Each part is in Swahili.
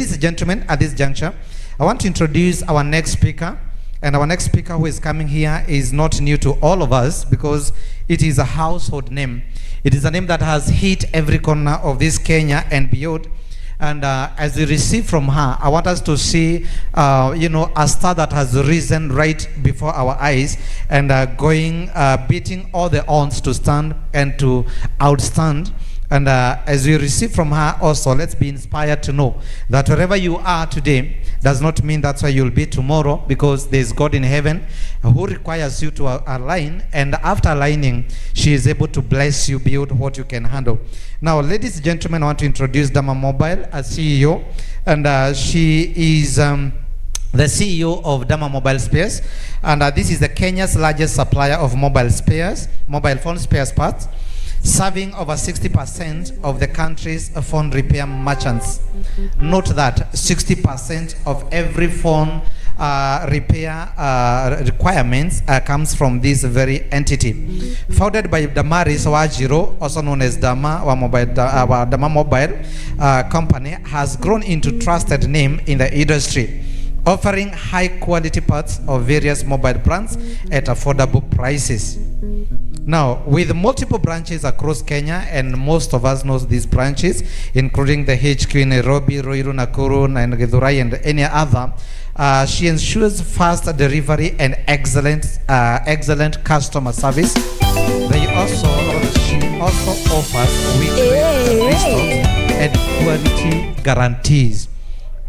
Ladies and gentlemen, at this juncture, I want to introduce our next speaker. And our next speaker who is coming here is not new to all of us because it is a household name. It is a name that has hit every corner of this Kenya and beyond. And as we receive from her, I want us to see, a star that has risen right before our eyes and beating all the odds to stand and to outstand. And as we receive from her also, let's be inspired to know that wherever you are today does not mean that's where you'll be tomorrow, because there's God in heaven who requires you to align, and after aligning, she is able to bless you beyond what you can handle. Now, ladies and gentlemen, I want to introduce Dama Mobile, a CEO, and she is the CEO of Dama Mobile Spares, and this is the Kenya's largest supplier of mobile phone spares parts, serving over 60% of the country's phone repair merchants. Note that 60% of every phone repair requirements comes from this very entity. Founded by Damaris Wajiro, also known as Dama, our Dama Mobile company has grown into trusted name in the industry, offering high quality parts of various mobile brands at affordable prices. Now, with multiple branches across Kenya, and most of us knows these branches, including the HQ in Nairobi, Ruiru, Nakuru, and Githurai, and any other, she ensures fast delivery and excellent customer service. She also offers weekly restocks and quality guarantees.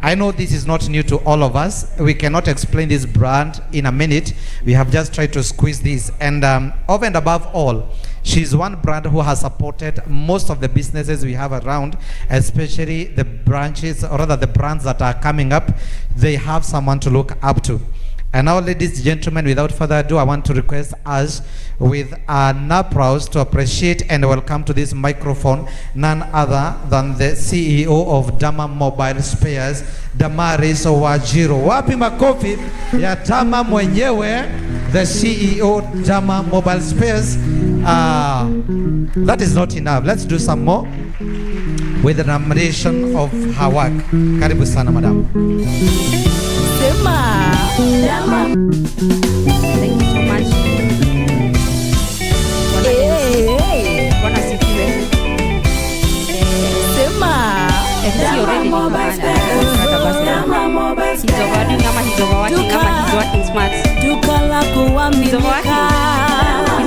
I know this is not new to all of us. We cannot explain this brand in a minute. We have just tried to squeeze this. And over and above all, she's one brand who has supported most of the businesses we have around, especially the branches, or rather the brands that are coming up. They have someone to look up to. And now, ladies and gentlemen, without further ado, I want to request us with an applause to appreciate and welcome to this microphone none other than the CEO of Dama Mobile Spares, Damaris Wajiro. Wapi makofi ya Dama mwenyewe, the CEO Dama Mobile Spares. That is not enough. Let's do some more with the admiration of her work. Karibu sana, madam. Dama. Thank you so much. Bwana sifiwe. Sema. Already he's working smart. He's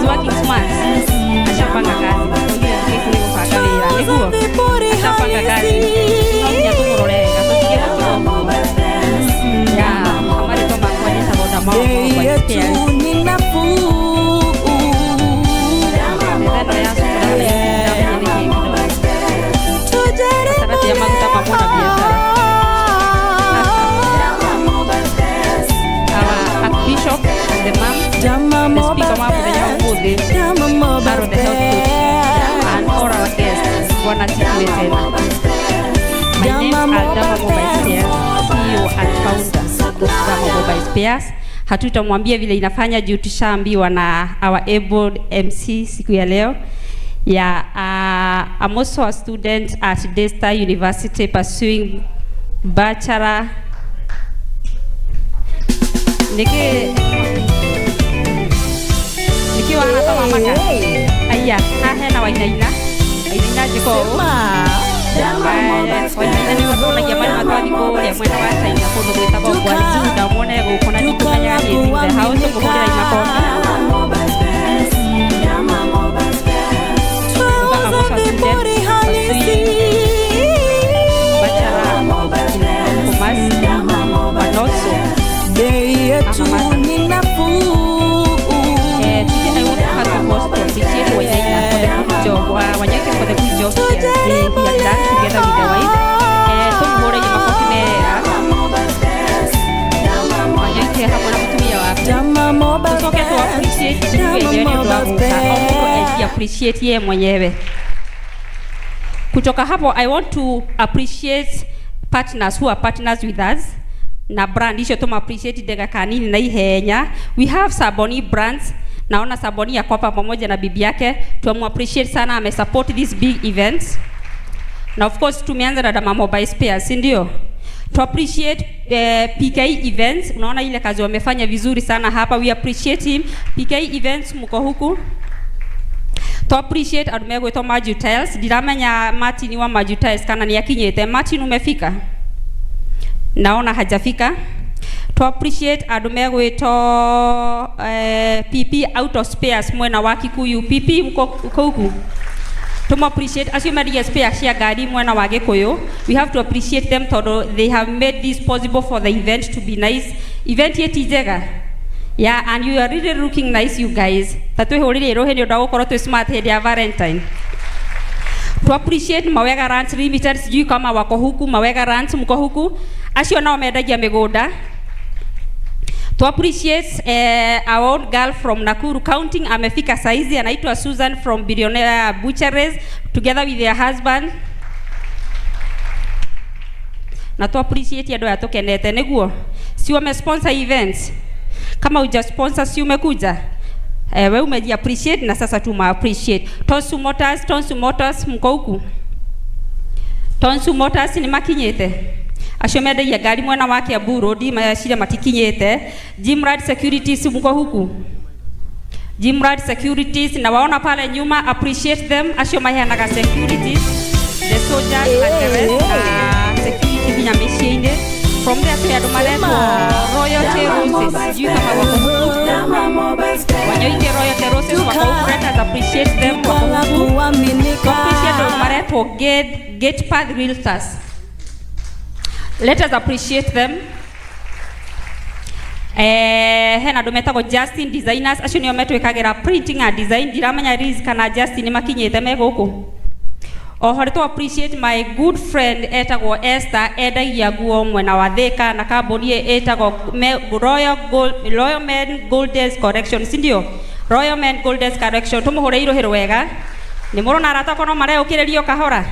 working smart. Ashapanga kazi. Ashapanga kazi. Hatutamwambia vile inafanya juu tushaambiwa na our able MC siku ya leo. I'm also a student at Daystar University pursuing bachelor. Nikiwa anasoma maka. Aya, na wainaina jiko. Appreciate ye mwenyewe. Kutoka hapo, I want to appreciate partners who are partners with us. Na brand isho tuma appreciate dega kanini na ihenya. We have Saboni brands. Naona Saboni yako hapa pamoja na bibi yake. Tuamu appreciate sana, ame support these big events. Na of course tumeanza na Dama Mobile Spares, ndio. To appreciate PK events, unaona ile kazi wamefanya vizuri sana hapa, we appreciate him. PK events mko huku. To appreciate adumegwe to Majutiles, diramenya Martin wa Majutiles kana ni akinyete. Martin umefika? Naona hajafika. To appreciate adumegwe to PP out of spares mwena wa Kikuyu. PP mko huku. To appreciate as you made spares ya gari mwena wa Gikuyu. We have to appreciate them todo they have made this possible for the event to be nice. Event yeti jega. Yeah, and you are really looking nice, you guys. Tatwe holile rohe ndio dawo koro to smart head ya Valentine. To appreciate Mawega Ranch Limited, sijui kama wako huku. Mawega Ranch mko huku. Asio nao medagia megoda. To appreciate our own girl from Nakuru County, amefika saizi, anaitwa Susan from Billionaire Butcheries together with their husband. Na to appreciate ya doya tokenete neguo. Si wame sponsor events. Kama uja sponsor si umekuja. We umeji appreciate na sasa tuma appreciate. Tonsu Motors mko huku. Tonsu Motors ni makinyete. Ashomede ya gari mwana wake ya Burodi mayashira matikinyete. Jimrad Securities mko huku. Jimrad Securities na waona pale nyuma, appreciate them. Ashomaya naga securities, the soldiers and the rest security nyameshinde. From there to Yadumaletwa Royalty Roses. You kama wako huku. Wanyoike Royalty Roses wako huku. Let us appreciate them wako huku. Appreciate Yadumaletwa Gate Path Realtors. Let us appreciate them. Hena dometako Justin Designers. Ashuni yometu ikagera printing and design. Diramanya Riz kana Justin makinyete mego huku. Ohore to appreciate my good friend etago Esther eda yaguo mwena wadheka na kabonie etago Royal Men Goldest Correction, sindio? Royal Men Goldest Correction. Tumuhore iro hero wega. Ni moro na rata kono mare ukirerio kahora.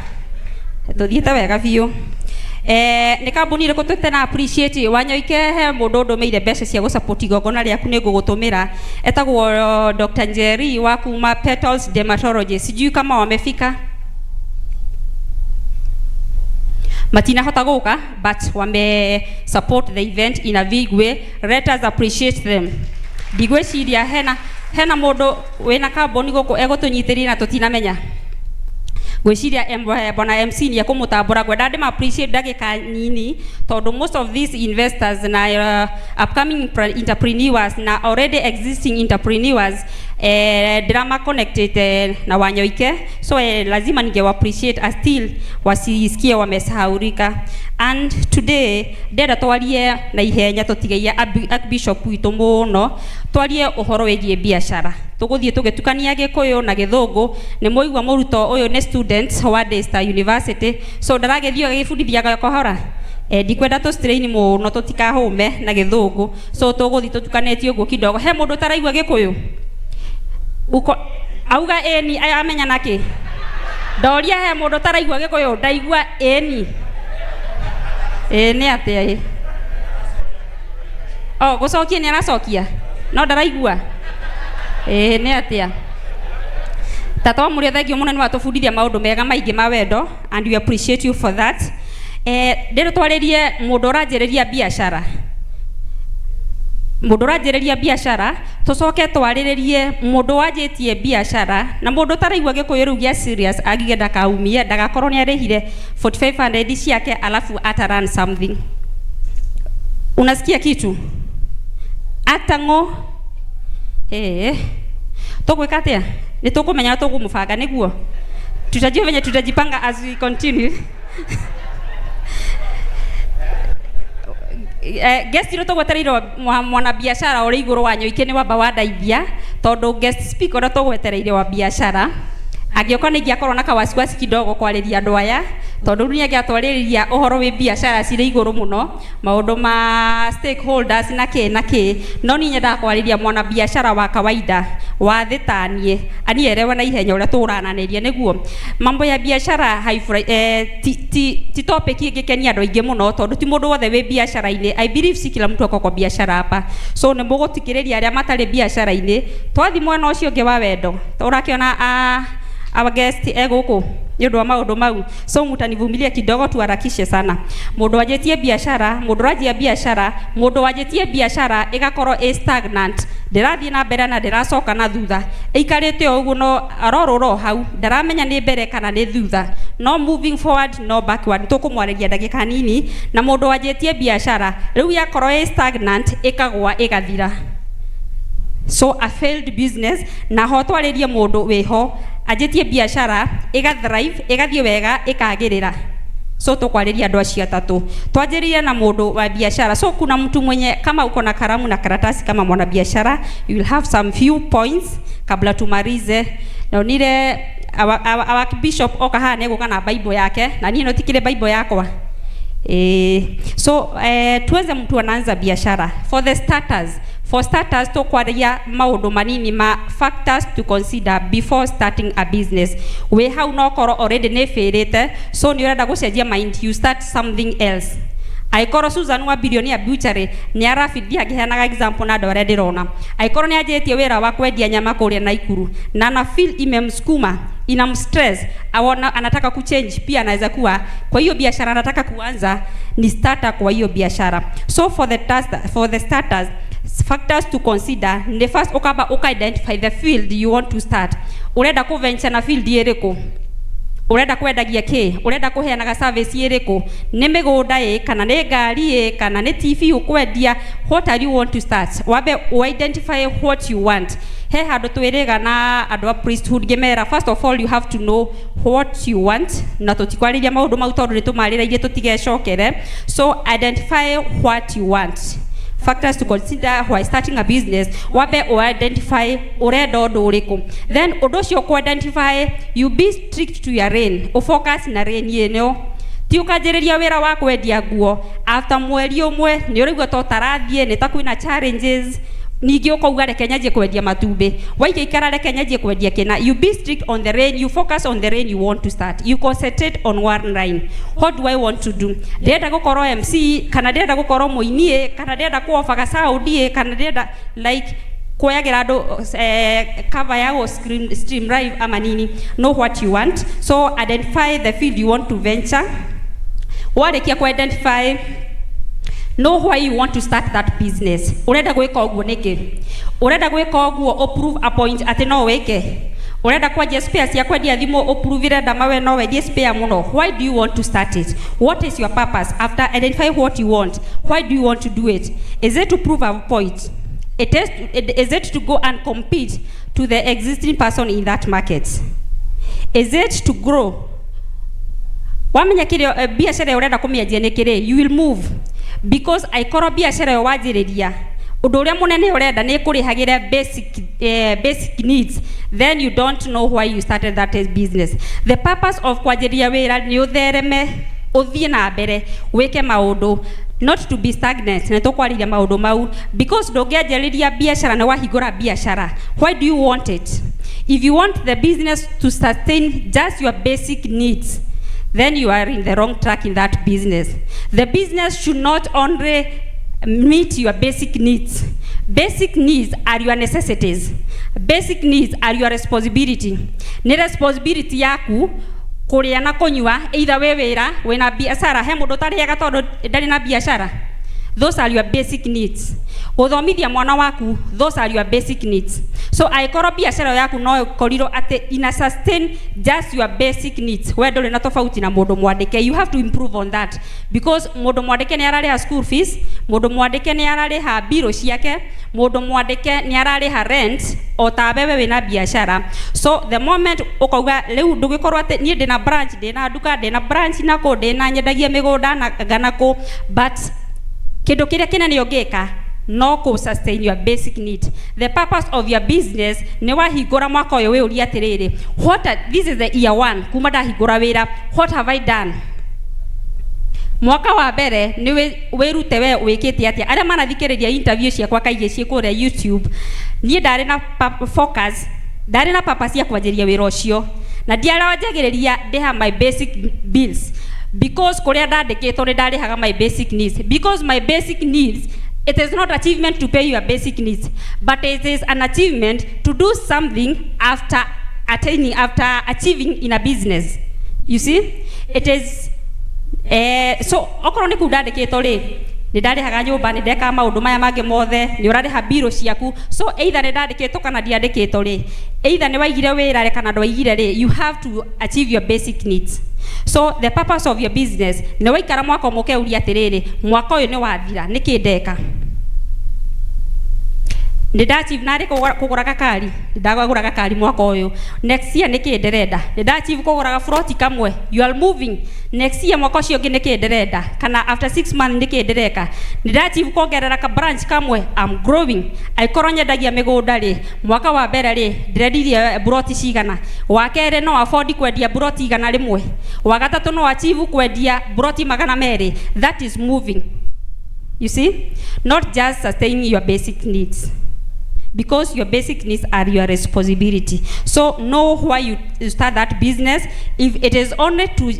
Tuthiete wega biu. Ni kambuni ire kutute na appreciate Wanyoike he mudodo meire mbeca cia gusupport igongona riaku ni ngugutumira etagwo Dr. Njeri wa kuma Petals Dermatology. Sijui kama wamefika. Matina hota guka, but wame support the event in a big way. Let us appreciate them. Digwe shiria hena modo wena kambuni guku egotunyitiri na tutinamenya. Gweciria bona MC ni akumutambura gwenda ndima appreciate dagika nini tondu most of these investors na upcoming entrepreneurs na already existing entrepreneurs drama connected na Wanyoike, so lazima ninge appreciate still wasisikie wamesahaurika. And today ndenda twarie na ihenya tutigeia Bishop witu muno twarie uhoro wegie biashara. Tuguthie tugetukania Gikuyu na Githungu. Ni muigwa muruto uyu ni students wa Daystar University, so ndaragethio agifundithia kohora ndikwenda to strain muno tutikahume na Githungu, so tuguthie tutukanetio uguo kidogo. He mundu taraigwa Gikuyu uko auga eni amenya naki doria. He mundu taraigwa Gikuyu ndaigwa eni ni atia gucokia ni aracokia no ndaraigua ni atia. Tata wa muri thengio muno ni watufundithia maundu mega maingi ma wendo, and we appreciate you for that. Ndero twaririe mundu uranjiriria biashara. Mundu uranjiriria biashara tucoke twariririe mundu wanjitie biashara na mundu taraigwa Gikuyu riu gia serious agigenda kaumie ndagakorwo ni arihire 4500 ciake alafu ataran something. Unasikia kitu atango tugwika atia ni tukumenya tugumubanga niguo tutajua venye tutajipanga as we continue. Guest iro tugwetereirwo mwana biashara uri iguru wa Nyoike ni wamba wadaithia tondu guest speaker ro tugwetereire wa biashara agioka ni giakorwo na kawasiwasi kidogo kwariria andu aya tondu ni agiatwaririria uhoro wi biashara cire iguru muno maundu ma stakeholders na ke no ni nyenda kwariria mwana biashara wa kawaida wa thitanie anielewa na ihenya uria turananiria niguo mambo ya biashara ti topic ingikenia andu aingi muno tondu ti mundu wothe wi biashara ini. I believe si kila mtu akoko biashara hapa, so ni mugutikiriria aria matari biashara ini twathi mwena ucio ungi wa wendo turakiona our guest eguku nĩ ũndũ wa maũndũ mau, so mutanivumilia kidogo, tuharakishe sana. Mũndũ wanjĩtie biashara, mũndũ wanjia biashara, mũndũ wanjĩtie biashara ĩgakorwo stagnant, ndĩrathiĩ na mbere na ndĩracoka na thutha, ĩikarĩte o ũguo no arorũro hau, ndaramenya nĩ mbere kana nĩ thutha, no moving forward no backward. Tũkũmwarĩria ndagĩka nini na mũndũ wanjĩtie biashara, rĩu yakorwo stagnant ĩkagwa ĩgathira. So a failed business, na ho twarĩrie mũndũ wĩho anjĩtie biashara ĩga thrive, ĩgathiĩ wega, ĩkagĩrĩra. So tukwarĩria andũ acio atatũ. Twanjĩrĩrie na mũndũ wa biashara. So kuna mtu mwenye kama uko na karamu na karatasi kama mwana biashara, you will have some few points kabla tumalize. Na nile our bishop oka hane guka na Bible yake, na niĩ no tikire Bible yakwa. Tuanze mtu anaanza biashara. For starters tukwaria maundu manini ma factors to consider before starting a business. We hau no koro already ne failite, so ni urenda gucenjia mind, you start something else. Aikoro Susan wa billionaire butchery ni arafithia akiheanaga example na ndore ndirona. Aikoro ni anjĩtie wĩra wa kwendia nyama kũrĩa Naikuru na na feel imemsukuma, inamstress, anataka kuchange, pia anaweza kuwa kwa hiyo biashara anataka kuanza ni starter kwa hiyo biashara. So for the starters, factors to consider, the first ukaba identify the field you want to start. Urenda ku venture na field ĩrĩkũ? Urenda kwendagia ki? Urenda kuheanaga service ĩrĩkũ? Nĩ mĩgũnda kana nĩ ngari kana nĩ TV ukwendia? What are you want to start? Wabe identify what you want. He handũ twĩrĩga na andũ a priesthood gemera, first of all you have to know what you want, na tũtikwarĩria maũndũ mau tondũ nĩtũmarĩrĩirie tũtigecokere. So identify what you want. Factors to consider while starting a business. Wabe identify urenda ũndũ ũrĩkũ. Then ũndũ ũcio identify, you be strict to your lane. Focus na lane ĩno. Ti ũkanjĩrĩria wĩra wa kwendia nguo, after mweri ũmwe nĩ ũraigua to tarathiĩ, nĩ ta kwĩna challenges, ningĩ ũkauga reke nyanjie kwendia matumbĩ, waikaikara reke nyanjie kwendia kĩna. You be strict on the lane, you focus on the lane you want to start, you concentrate on one line. What do I want to do? Ndĩrenda gũkorwo MC, kana ndĩrenda gũkorwo mũini, kana ndĩrenda kuobaga Saudi, kana ndĩrenda like kuoyagira andũ cover yao stream live ama nini. Know what you want. So identify the field you want to venture. Warĩkia ku identify, know why you want to start that business. Urenda gwĩka ũguo nĩkĩ? Urenda gwĩka ũguo approve a point atĩ no wĩke? Urenda kwendia spare cia kwendia thimũ uprovire Dama we no wendie spare mũno? Why do you want to start it? What is your purpose? After identify what you want, why do you want to do it? Is it to prove a point? Is it to go and compete to the existing person in that market? Is it to grow? Wamenya kile biashara urenda kũmĩanjia nĩ kĩrĩ? You will move. Because aikoro biashara yo wanjĩrĩria, ũndũ ũrĩa mũnene ũrenda nĩ kũrĩhagĩra basic needs, then you don't know why you started that business. The purpose of kwanjĩrĩria wĩra nĩ ũthereme, ũthiĩ na mbere, wĩke maũndũ, not to be stagnant. Na tũkwarĩria maũndũ mau, because ndũngĩanjĩrĩria biashara na wahingũra biashara. Why do you want it? If you want the business to sustain just your basic needs, then you are in the wrong track in that business. The business should not only meet your basic needs. Basic needs are your necessities. Basic needs are your responsibility. Ni responsibility yaku kuria na kunywa, either we wĩra wĩna biashara, he mũndũ ũtarĩaga tondũ ndarĩ na biashara. Those are your basic needs. Gũthomithia mwana waku, those are your basic needs. So aikoro biashara yaku no korirwo ati ina sustain just your basic needs. We ndũrĩ na tofauti na mũndũ mwandĩke. You have to improve on that, because mũndũ mwandĩke nĩ ararĩha school fees, mũndũ mwandĩke nĩ ararĩha biro ciake, mũndũ mwandĩke nĩ ararĩha rent, o ta wewe wĩna biashara. So the moment ukauga rĩu ndũgĩkorwo ati niĩ ndĩna branch, ndĩna nduka, ndĩna branch nako, ndĩna nyendagia mĩgũnda na ganako, but kĩndũ kĩrĩa kĩnene ũngĩka no ku sustain your basic need. The purpose of your business nĩ wahingũra mwaka ũyũ wĩũria atĩrĩrĩ, this is the year 1 kuma ndahingũra wĩra, what have I done? Mwaka wa mbere nĩ wĩrute we wĩkĩte atĩa. Arĩa manathikĩrĩria interview ciakwa kaingĩ ciĩ kũrĩa YouTube, niĩ ndarĩ na focus, ndarĩ na purpose ya kwanjĩria wĩra ũcio, na ndiaranjagĩrĩria ndĩha my basic bills, because kuria ndandĩkĩtwo nĩ ndarĩhaga my basic needs. Because my basic needs, it is not achievement to pay your basic needs, but it is an achievement to do something after achieving in a business. You see, it is so okorwo ni kudandikitwo ri ni ndarihaga nyumba ni ndeka maundu maya mangi mothe ni urariha biro ciaku, so either ni ndandikitwo kana ndiandikitwo ri, either ni waigire wira kana ndwaigire ri, you have to achieve your basic needs. So the purpose of your business ni waikara mwaka mukeuria atiriri, mwaka uyu ni wathira niki ndeka, Nidachieve nari kugura gakari, ndagagura gakari mwaka uyu. Next year niki ndirenda, nidachieve kugura froti kamwe, you are moving. Next year mwaka ucio ngi niki ndirenda, kana after 6 months niki ndireka. Nidachieve kuongerera ka branch kamwe, I'm growing. Aikoro nyendagia migunda ri, mwaka wa mbere ri ndirendirie broti cigana, wa kere no afford kwendia broti igana rimwe, wa gatatu no achieve kwendia broti magana meri. That is moving. You see, not just sustaining your basic needs, because your basic needs are your responsibility. So know why you start that business. If it is only to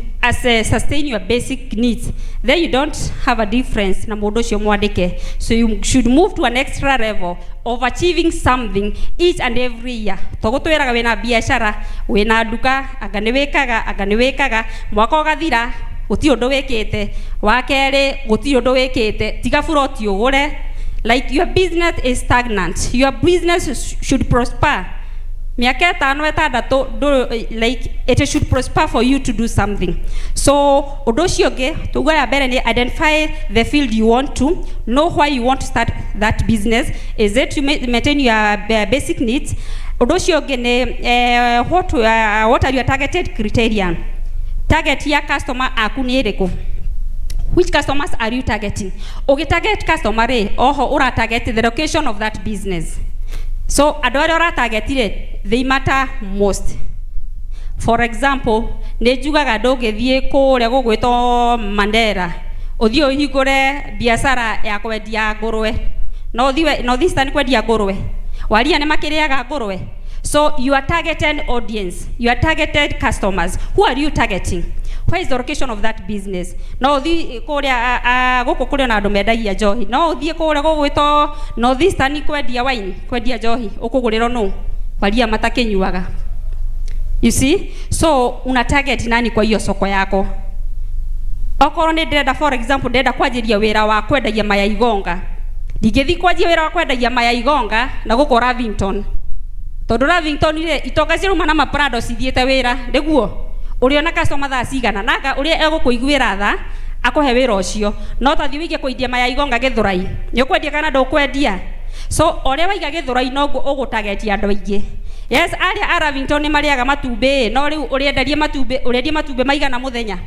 sustain your basic needs, then you don't have a difference na mundu ucio mwandike. So you should move to an extra level of achieving something each and every year. Togutwiraga wina biashara, wina duka, aganiwekaga mwaka ugathira guti undu wikite, wa keri guti undu wikite, tiga buroti ugure. Like your business is stagnant, your business should prosper. Miaka tano etandatu, like it should prosper for you to do something. So odoshi oge tugo ya bere ni identify the field you want to, know why you want to start that business. Is it to maintain your basic needs? Odoshi oge ne what are your targeted criteria? Target ya customer akuni ereko. Which customers are you targeting? Okay, target customer ora target the location of that business. So adora target they matter most. For example, nejugaga ndogethie kuria gugwito Mandera, uthio higure biashara ya kwendia ngurwe, no this time kwendia ngurwe, waria ne makiriaga ngurwe. So your targeted audience, your targeted customers, who are you targeting? Where is the location of that business? No thi kuria guku kuri na andu mendagia njohi, no thie kuria gugwito no this time kwendia wine, kwendia njohi, ukuguriro no waria matakinyuaga. You see, so una target nani kwa hiyo soko yako? Okorwo ni ndenda, for example, ndenda kwanjiria wira wa kwendagia maya igonga, ndigithi kwanjia wira wa kwendagia maya igonga na guko Ravington, tondu Ravington ire itoka ciruma na maprado cithiete wira ndiguo uri ona customer tha cigana naga uri egukuiguira tha akuhe wira ucio, no tathi wige kuindia maya igonga Githurai, ni kwendia kana ndukwendia. So ore waiga Githurai no ugutargetia andu aingi. Yes, aria a Ravington ni mariaga matumbi, no riu uriendaria matumbi maigana muthenya.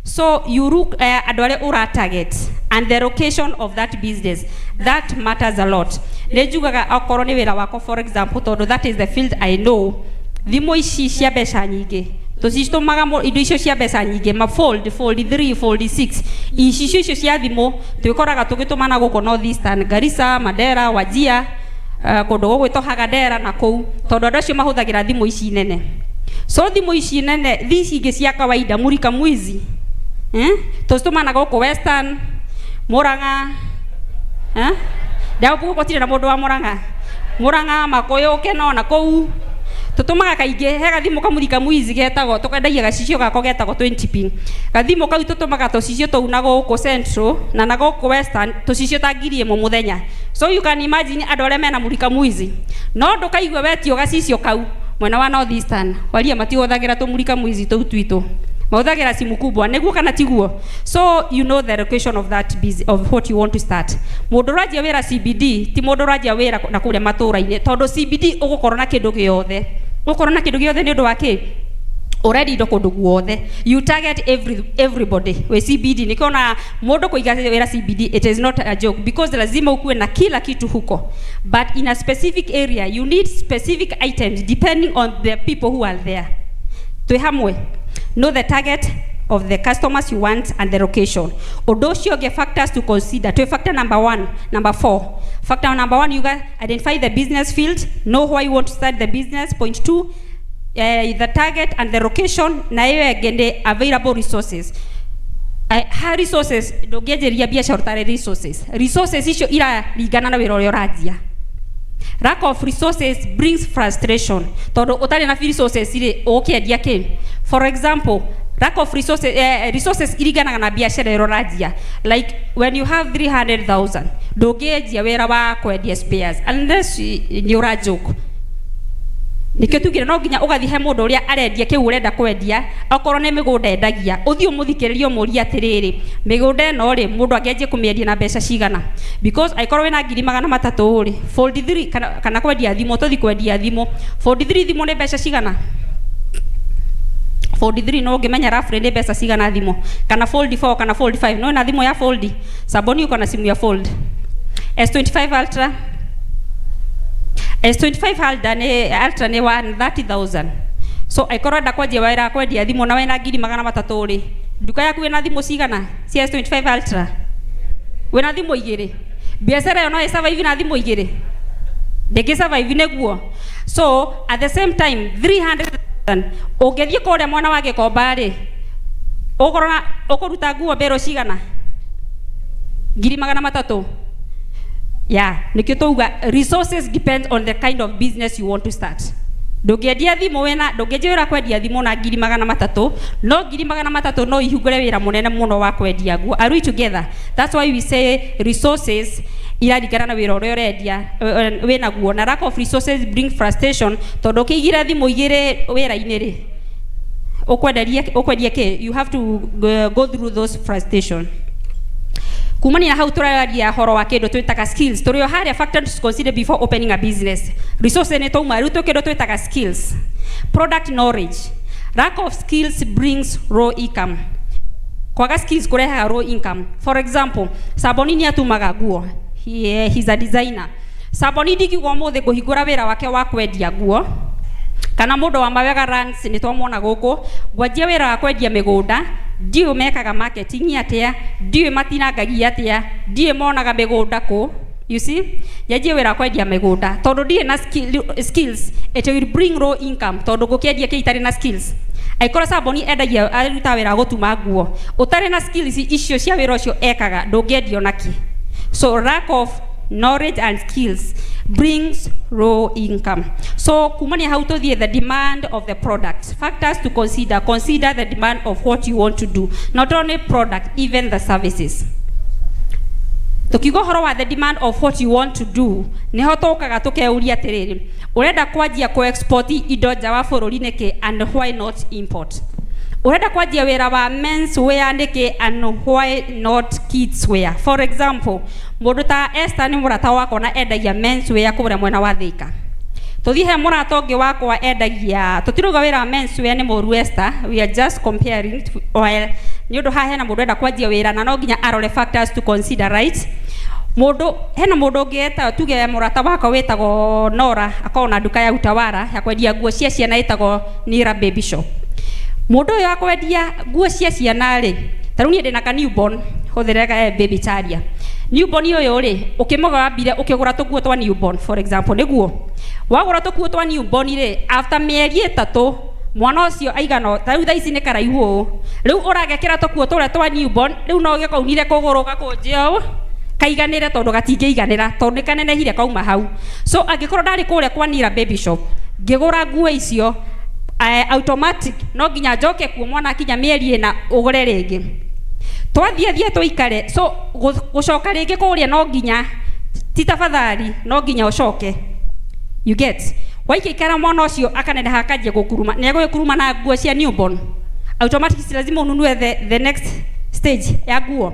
So you look andu aria ura target and the location of that business, that matters a lot. Nejugaga okorwo ni wira wako, for example, tondu that is the field I know, thimu ici cia mbeca nyingi tucitumaga indo icio cia mbeca nyingi, ma fold 3 fold 6 icio cia thimu twikoraga tugitumana guko North Eastern, Garissa, Mandera, Wajir, kundu gugwito Hagadera na kou, tondu andu acio mahuthagira thimu ici nene. So thimu ici nene thisi ingi cia kawaida murika mwizi tucitumana guko Western, Murang'a, ndabu gutire na mundu wa Murang'a Makuyu Keno na kou tutumaga kaingi hega thimu kamurika mwizi getagwo tukendagia gacicio gako getagwo 20 pin. Gathimu kau tutumaga tucicio tunago guko Central na nago guko Western tucicio tangirie mu muthenya. So you can imagine andu aria mena murika mwizi, no ndukaigwe wetio gacicio kau mwena wa North Eastern waria matihuthagira tumurika mwizi tou twitu, mahuthagira simu kubwa niguo kana tiguo. So you know the location of that of what you want to start. Mundu rajia wira CBD ti mundu rajia wira na kuria matura-ini, tondu CBD ugukorwo na kindu giothe, ugukorwo na kindu giothe ni undu wake already ndo kundu guothe. You target everybody with CBD. Nikiona mundu kuiga wira CBD, it is not a joke, because lazima ukuwe na kila kitu huko, but in a specific area you need specific items depending on the people who are there. Tuhamwe, know the target of the customers you want and the location. Odoshi oge factors to consider. To factor number 4. Factor number 1, you guys identify the business field, know why you want to start the business. Point 2, the target and the location, na hiyo agende available resources. Resources dogejeria biashara tare resources icio ira ligana na wira uria urajia. Lack of resources brings frustration, tondu utari na resources ile ukiendia ki. For example, lack of resources resources iriganaga na biashara irorajia. Like when you have 300,000 ndũngĩendia wĩra wa kwendia spares unless nĩ ũrajoke. Nikio tugire no nginya ugathi he mũndũ ũrĩa arendia kĩu ũrenda kwendia, okorwo nĩ mĩgũnda endagia ũthiĩ ũmũthikĩrĩrie ũmũrie atĩrĩrĩ, mĩgũnda ĩno rĩ mũndũ angĩendia kũmĩendia na mbeca cigana, because aikorwo wĩna 300,000 rĩ fold 3 kana kwendia thimũ, tũthi kwendia thimũ fold 3 thimũ nĩ mbeca cigana? Fold 3 no ngĩmenya roughly nĩ mbeca cigana thimũ, kana fold 4 kana fold 5 no na thimũ ya fold, Saboni uko na simu ya fold. S25 Ultra S25 Ultra ni 130,000. So aikorwo ndakwendia wĩra kwendia thimũ na wĩna 300,000 rĩ nduka yaku wĩna thimũ cigana cia S25 Ultra? Wĩna thimũ igĩrĩ, biashara ĩyo no ĩsurvive na thimũ igĩrĩ? Ndĩngĩsurvive nĩguo. So at the same time 300,000 ũngĩthiĩ kũrĩa mwana wa Gĩkomba rĩ ũkũruta nguo mbero cigana? 300,000. Yeah, nikio tuga resources depend on the kind of business you want to start. Ndũngĩendia thimũ wĩna ndũngĩendia wĩra kwendia thimũ na 300,000, no 300,000 no ihungure wĩra mũnene mũno wa kwendia nguo. Are we together? That's why we say resources iraringana na wĩra ũrĩa ũrendia wĩna guo, na lack of resources bring frustration. Tondũ ũkĩigĩra thimũ igĩrĩ wĩra-inĩ rĩ ũkwendia kĩ? You have to go through those frustration. Kumania hau tũraria horo wa kĩndũ twĩtaga skills. Tũrĩ harĩa factors to consider before opening a business. Resources nĩ twauma rĩu kĩndũ twĩtaga skills. Product knowledge. Lack of skills brings raw income. Kwaga skills kũrehaga raw income. For example, Saboni nĩ atumaga nguo. He's a designer. Saboni ndingĩuga ũmũthĩ kũhingũra wĩra wake wa kwendia nguo. Kana mũndũ wa mawega runs nĩ twamwona gũkũ ngwanjia wĩra wa kwendia mĩgũnda, ndiũ mekaga marketing atia, ndiũ matinangagia atia, ndiũ monaga mĩgũnda kũ. You see, yanjie wĩra kwendia mĩgũnda tondũ ndiĩ na skills, it will bring raw income tondũ gũkĩendia kĩ itarĩ na skills. Aikorwo Saboni endagia aruta wĩra gũtuma nguo, ũtarĩ na skills icio cia wĩra ũcio ekaga ndũngĩendio naki. So lack of knowledge and skills brings raw income. So kumania how to the demand of the product. Factors to consider. Consider the demand of what you want to do. Not only product, even the services. Tukigo horo wa the demand of what you want to do. Niho tokaga tukeuria atiriri. Urenda kwanjia ku export indo nja wa bururi niki and why not import? Urenda kwanjia wĩra wa men's wear niki and why not kids wear? For example, mũndũ ta Esther nĩ mũrata wakwa na endagia men's wear kũrĩa mwena wa Thika. Tũthiĩ he mũrata ũngĩ wakwa endagia, tũtiruga wĩra wa men's wear nĩ mũru Esther, we are just comparing while nĩ ũndũ haha hena mũndũ enda kwanjia wĩra na no nginya arore factors to consider, right? Hena mũndũ ũngĩ eta tuge mũrata wakwa wĩtagwo Nora akorwo na nduka ya Utawara ya kwendia nguo cia ciana ĩtagwo Nira Baby Shop. Mũndũ ũyũ akwendia nguo cia ciana rĩ, tarĩu niĩ ndĩna ka newborn hũthĩraga baby charia. Newborn ũyũ rĩ ũkĩmũgambire ũkĩgũra tũkuo twa newborn for example nĩguo wagũra tũkuo twa newborn rĩ after mĩeri 3 mwana ũcio aigana tarĩu thaa ici nĩ karaihu ũũ rĩu ũragekĩra tũkuo tũrĩa twa newborn rĩu no gĩkaunire kũgũrũ gakũnjia ũũ kaiganĩre tondũ gatingĩiganĩra tondũ nĩ kanenehire kauma hau. So angĩkorwo ndarĩ kũrĩa kwa Nira Baby Shop ngĩgũra nguo icio automatic no nginya njoke kuo mwana akinya mĩeri ĩna ũgũre rĩngĩ. Twathiĩ tũikare so gũcoka rĩngĩ kũrĩa no nginya ti tafadhali no nginya ũcoke. You get? Waikara mwana ũcio akaneneha akanjia gũkuruma nĩegũkuruma na nguo cia newborn. Automatic si lazima ununue the next stage ya nguo.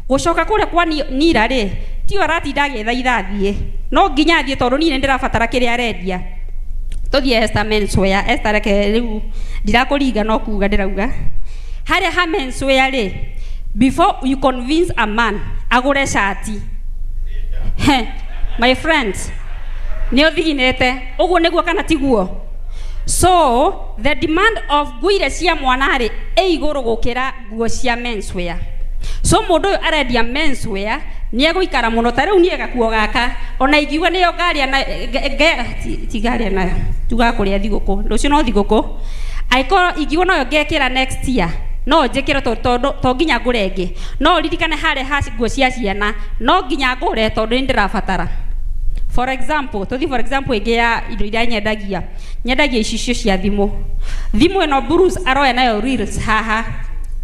Gũcoka kũrĩa kwa Nira rĩ ti aratinda agĩthaitha thiĩ no nginya thiĩ tondũ niĩ ndĩrabatara kĩrĩa arendia. Tũthiĩ Esther men's wear. Esther reke rĩu ndirakũringa no kuga ndĩrauga harĩa ha men's wear rĩ before you convince a man agũre shati my friend nĩ ũthiginĩte ũguo nĩguo kana tiguo. So the demand of nguo iria cia mwana rĩ igũrũ gũkĩra nguo cia men's wear. So mũndũ ũyũ arendia men's wear nĩ egũikara mũno ta rĩu niĩ gakuo gaka ona ingiuga nĩyo ngaria na ti ngaria nayo tuga kũrĩa thigũkũ rũciũ no thigũkũ aikorwo ingiuga noyo ngekĩra next year no njĩkĩre to nginya ngũre ĩngĩ no ririkane harĩa ha nguo cia ciana no nginya ngũre tondũ nĩ ndĩrabatara. For example, igea indo iria nyendagia icicio cia thimu eno Bruce aroya nayo reels haha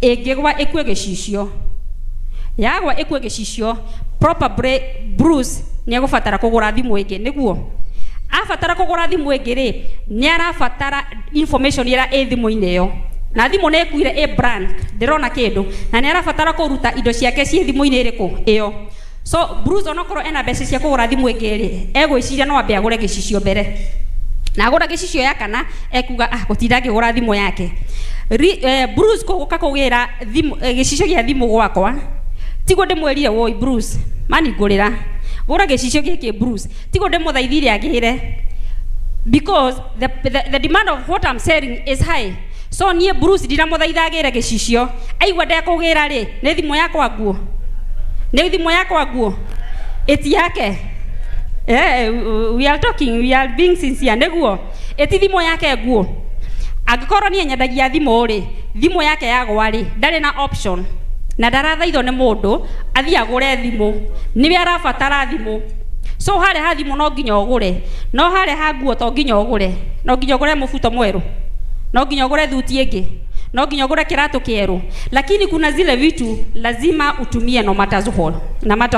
ingigwa ikue gicicio yagwa ikue gicicio probably Bruce ni agubatara kugura thimu ingi niguo afatara kugura thimu ingi ri ni arafatara information ira thimu-ini iyo na thimu ne kuire brand ndirona kindu na ni arafatara kuruta indo ciake cie thimu-ini iriku iyo. So Bruce onokoro ena mbeca cia kugura thimu ingi ri egwiciria no ambe agure gicicio mbere na agura gicicio ya kana ekuga gutinda ngigura thimu yake. Bruce kuguka kugira thimu gicicio gia thimu gwakwa tigo ndimwerire woi Bruce mani ngurira gura gicicio giki Bruce tigo ndimuthaithire agire because the demand of what I'm selling is high. So nie Bruce ndiramuthaitha agire gicicio aigua ndekugira ri ni thimu yakwa nguo ni thimu yakwa nguo eti yake we are being sincere niguo eti thimu yake nguo angikorwo ni nyendagia thimu ri thimu yake yagwa ri ndari na option na ndarathaithwo ni mundu athi agure thimu niwe arafatara thimu. So hare ha thimu no nginya ugure no hare ha nguo to nginya ugure no nginya ugure mubuto mweru no nginya ugure thuti ingi no nginya ugure kiratu kieru lakini kuna zile vitu lazima utumie no matter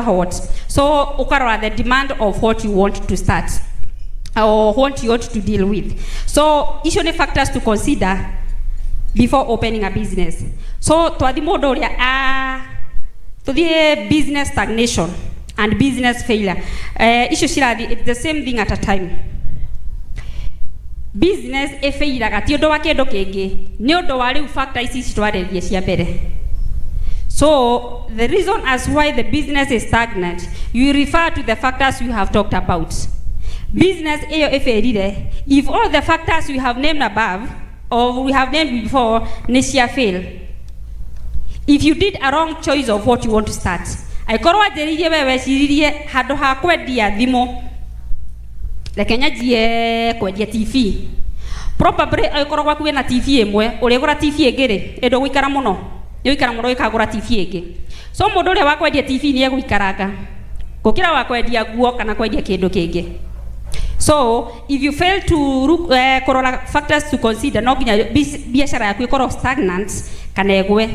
what. So ukarora the demand of what you want to start or what you want to deal with. So icio ni factors to consider before opening a business. So twathi mundu uria tuthie business stagnation and business failure icio cirathi it's the same thing at a time. Business failure ti undu wa kindu kingi ni undu wa riu factor ici citwarerie cia mbere. So the reason as why the business is stagnant, you refer to the factors you have talked about. Business iyo failure if all the factors we have named above or we have named before ni cia fail. If you did a wrong choice of what you want to start, aikorwa njeririe wewe ciririe handu ha kwendia thimu reke nyajie kwendia TV probably aikorwa kwina TV imwe urigura TV ingiri endo guikara muno ikagura TV ingi. So mundu uria wa kwendia TV ni eguikaranga gukira wa kwendia nguo kana kwendia kindu kingi. So if you fail to korora factors to consider no ginya biashara yaku ikorwo stagnant kana egwe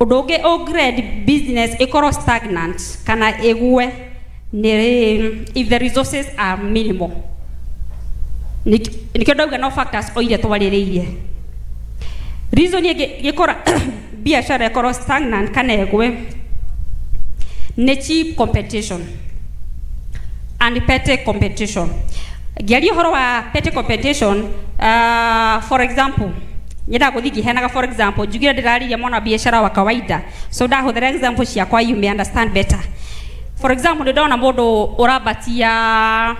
undu ungi upgrade business ikorwo stagnant kana egwe if the resources are minimal. Nikyo ndauga no factors oire twariririe. Reason gikora biashara ikorwo stagnant kana egwe ni cheap competition and petty competition. Giari horo wa petty competition for example nyenda kuthigi henaga for example jugira ndiraria mwana biashara wa kawaida so ndahuthira example ciakwa you may understand better. For example ndona mundu urabatia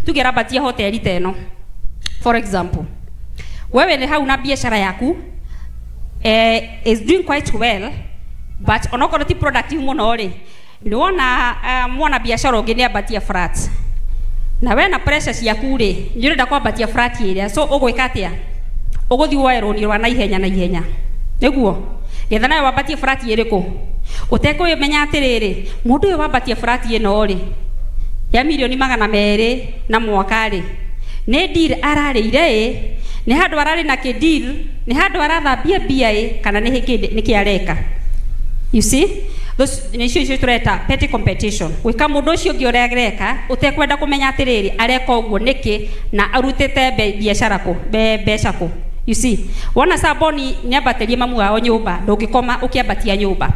tugirabatia hoteli teno for example wewe ni hau na biashara yaku is doing quite well but onokora ti productive muno ri niwona mwana biashara ungi ni abatia flat na we na pressure ciaku ri njurenda kwambatia flat iria so ugwika atia uguthi waironi rwa na ihenya niguo getha nawe wambatie flat iriku utekwimenya atiriri mundu uyu wambatie flat ino ri ya milioni 200 na mwaka ri ni deal ararire ni handu arari na ki deal ni handu arathambia bia kana ni kiareka. You see those ni tureta petty competition wika mundu ucio ngi uregreka utekwenda kumenya atiriri areka uguo niki na arutite biashara ku mbeca ku. You see wona saboni ni abaterie mamu wao nyumba ndungikoma ukiambatia nyumba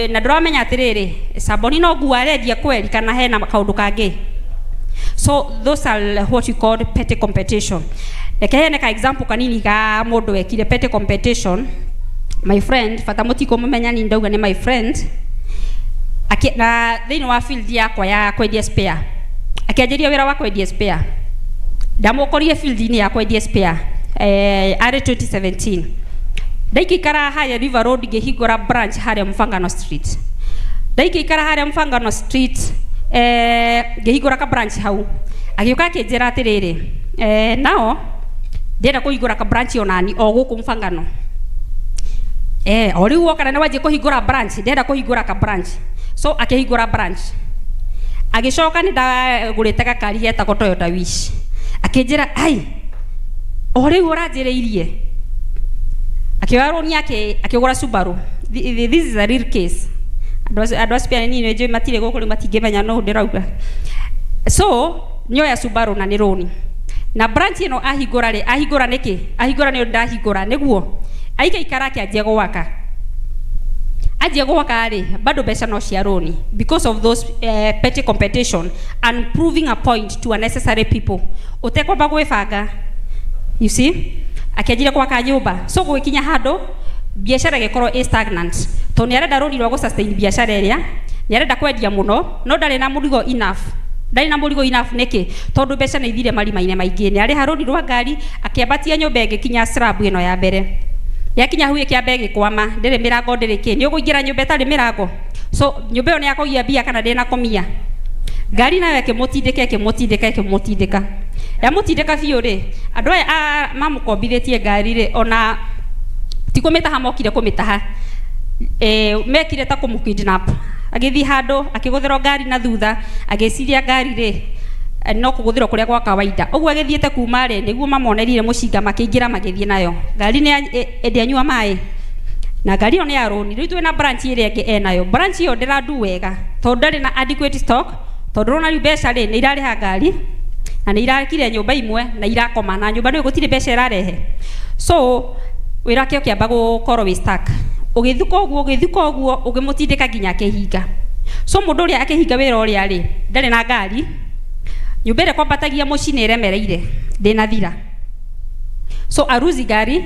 na ndramenya atiriri saboni no guarendia kweli kana hena kaundu kangi. So those are what you call petty competition. Ekehene ka example kanini ka mundu wekire petty competition. My friend fatamuti ko mumenya ni ndauga ni my friend na thini wa field yakwa ya kwendia spare akianjiria wira wa kwendia spare ndamukorie field ni ya kwendia spare are 2017 ndaikikara haya River Road ngihingura branch haya Mfangano Street ndaikikara haya Mfangano Street ngihingura ka branch hau agiuka kinjira atiriri nao ndenda kuhingura ka branch onani o guku Mfangano oriu kana na waje kuhingura branch ndenda kuhingura ka branch so akihingura branch agicoka ni ndagurite gakari getagwo Toyota Wish akinjira ai ore uranjiriirie akiwa roni yake akigura Subaru. This is a real case. Adwas pia nini je matire gukuri matingimenya no ndirauga. So nyoya Subaru na ni roni na branch ino ahingura niki ahingura ni ndahingura niguo aika ikarake ajia gwaka ri bado besha no cia roni because of those petty competition and proving a point to unnecessary people utekwa bagwebanga. You see akiajira gwaka nyumba so gwikinya hando biashara gekorwo stagnant to ni arenda roni rwa go sustain biashara iria ni arenda kwendia muno no ndari na murigo enough niki tondu besha na ithire marima-ine maingi ni ari haroni rwa ngari akiambatia nyumba igikinya slab ino ya mbere yakinya hu ikiambe gikwama ndire mirango ndiriki ni uguingira nyumba itari mirango so nyumba iyo ni yakogia bia kana ndina komia ngari nayo ikimutindika yamutindika biu ri andu aya mamukombithitie ngari ri ona tikumitaha mokire kumitaha mekire ta kumukidnap agithi hando akiguthira ngari na thutha agiciria ngari ri no kuguthira kuria kwa kawaida uguo agithiete kuma ri niguo mamonerire mucinga makiingira magithie nayo ngari ni endia nyua mai na ngari yo ni ya roni riu twina branch iri ingi enayo branch yo ndirandu wega tondu ndari na adequate stock tondu rona riu besha ri ni irariha ngari na ni irakire nyumba imwe na irakoma na nyumba no gutire besha irarehe so wirake ukiamba gukorwo wi stuck ugithuka uguo ugimutindika ginya kehinga so mundu ria akehinga wira uria ri ndari na ngari nyumba ire kwambatagia mucini iremereire ndina thira so aruzi ngari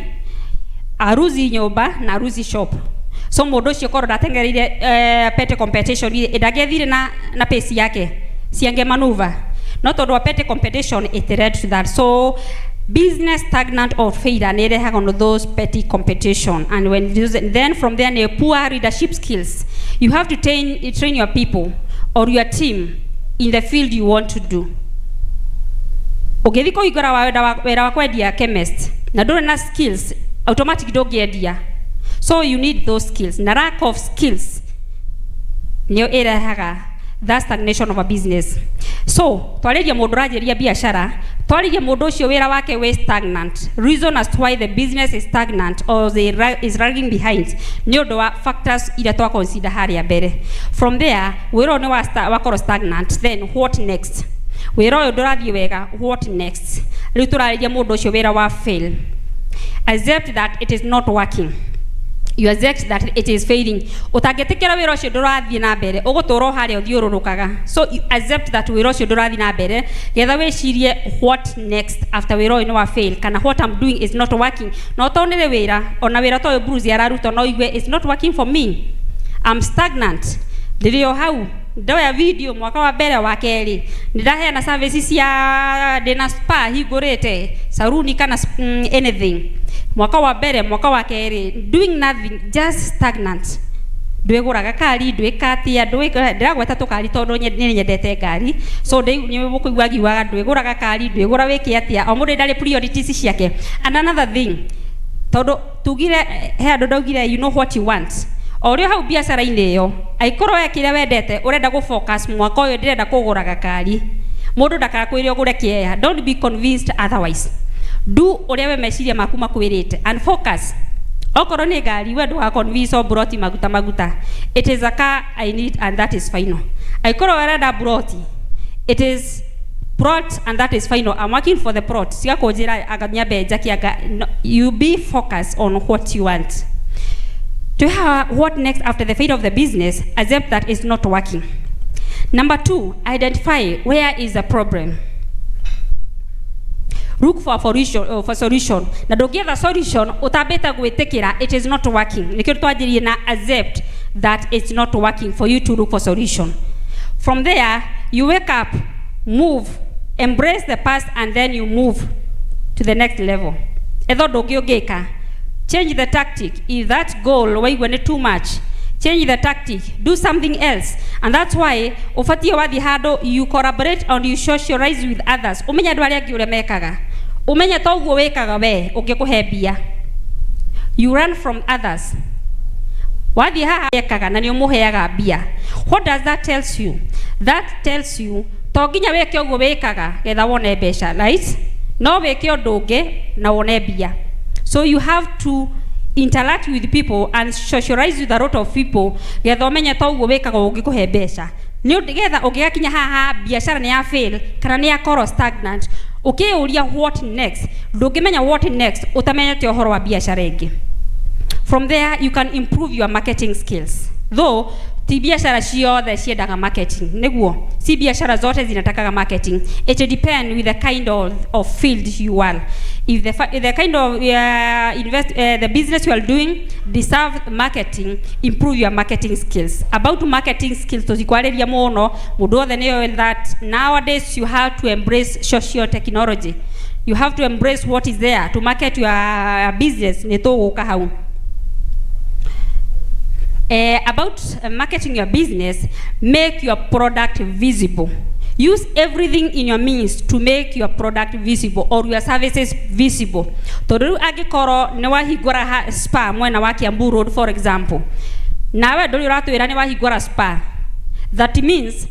aruzi nyumba na aruzi shop so mundu ucio korwo ndatengereire petty competition ndagethire na pace yake ciange maneuver no tondu wa petty competition it led to that. So business stagnant or failure ni rehaga on those petty competition and when then from there ni poor leadership skills. You have to train your people or your team in the field you want to do. Ugithiko igora wera wa kwendia chemist na ndore na skills automatic ndongiendia so you need those skills na lack of skills niyo irehaga the stagnation of a business. So twariria mundu rajiria biashara twariria mundu ucio wira wake we stagnant reason as to why the business is stagnant or is lagging behind ni undu wa factors ira twa consider haria mbere. From there wira ni wa stagnant then what next wira uyu ndurathie wega what next riu turariria mundu ucio wira wa fail accept that it is not working. You accept that it is failing. Utagetekera wira ucio ndurathie na mbere uguturo haria uthiururukaga so you accept that wira ucio ndurathie na mbere getha wicirie what next after wira uyu ni wa fail kana what I'm doing is not working no tonere wira ona wira to Bruce araruta no igwe is not working for me. I'm stagnant. Ndirio hau ndoya video mwaka wa mbere wa keri ndiraheana services ya dena spa higurete saruni kana anything mwaka wa mbere mwaka wa keri doing nothing just stagnant ndweguraga kari ndwikatia ndiragweta tukari tondu ni nyendete ngari so ni mukuigwa giwaga ndweguraga kari ndwegura wiki atia o mundu ndari priorities ciake. And another thing tondu tugire he andu ndaugire you know what you want orio hau biashara-ini iyo aikorwo ekire wendete urenda go focus mwaka uyu ndirenda kuguraga kari mundu ndakakwire ugure kieya. Don't be convinced otherwise. Do uria we meciria maku makwirite and focus. Okorwo ni ngari we ndu wa convince o broti maguta it is a car I need and that is final. Aikorwo urenda broti it is plot and that is final. I'm working for the plot sia kunjira aganyambe njakia you be focused on what you want. To have what next after the failure of the business, accept that it's not working. Number 2, identify where is the problem. Look for a solution. Na dogia the solution, utabeta gwetekera it is not working. Nikio twajirie na accept that it's not working for you to look for solution. From there, you wake up, move, embrace the past and then you move to the next level. Edo dogio geka. Change the tactic. If that goal waigwe too much, change the tactic, do something else. And that's why ufatie wathi hado you collaborate and you socialize with others. Umenya andu aria angi uria mekaga. Umenya to uguo wekaga we ungikuhe mbia. You run from others. Wathi haha ekaga na ni umuheaga mbia. What does that tells you? That tells you to nginya weke uguo wekaga getha wone mbeca, right? No weke undu ungi na wone mbia. So you have to interact with people and socialize with a lot of people getha umenye to uguo wekaga ungikuhe mbeca. Ni getha ungigakinya haha biashara ni ya fail kana ni ya korwo stagnant, ukiuria what next, ndungimenya what next, utamenyete uhoro wa biashara ingi. From there you can improve your marketing skills. Though ti biashara ciothe ciendaga marketing, niguo si biashara zote zinatakaga marketing. It depends with the kind of field you are. If the kind of the business you are doing deserve marketing, improve your marketing skills. About marketing skills, tuzikwareria muno mundu othe niyo that nowadays you have to embrace social technology. You have to embrace what is there to market your business. Nituguka hau. About marketing your business, make your product visible. Use everything in your means to make your product visible or your services visible. Toru agikoro ne wahigora spa mwena wa Kiambu Road, for example. Nawe nduri uratwira ne wahigora spa. That means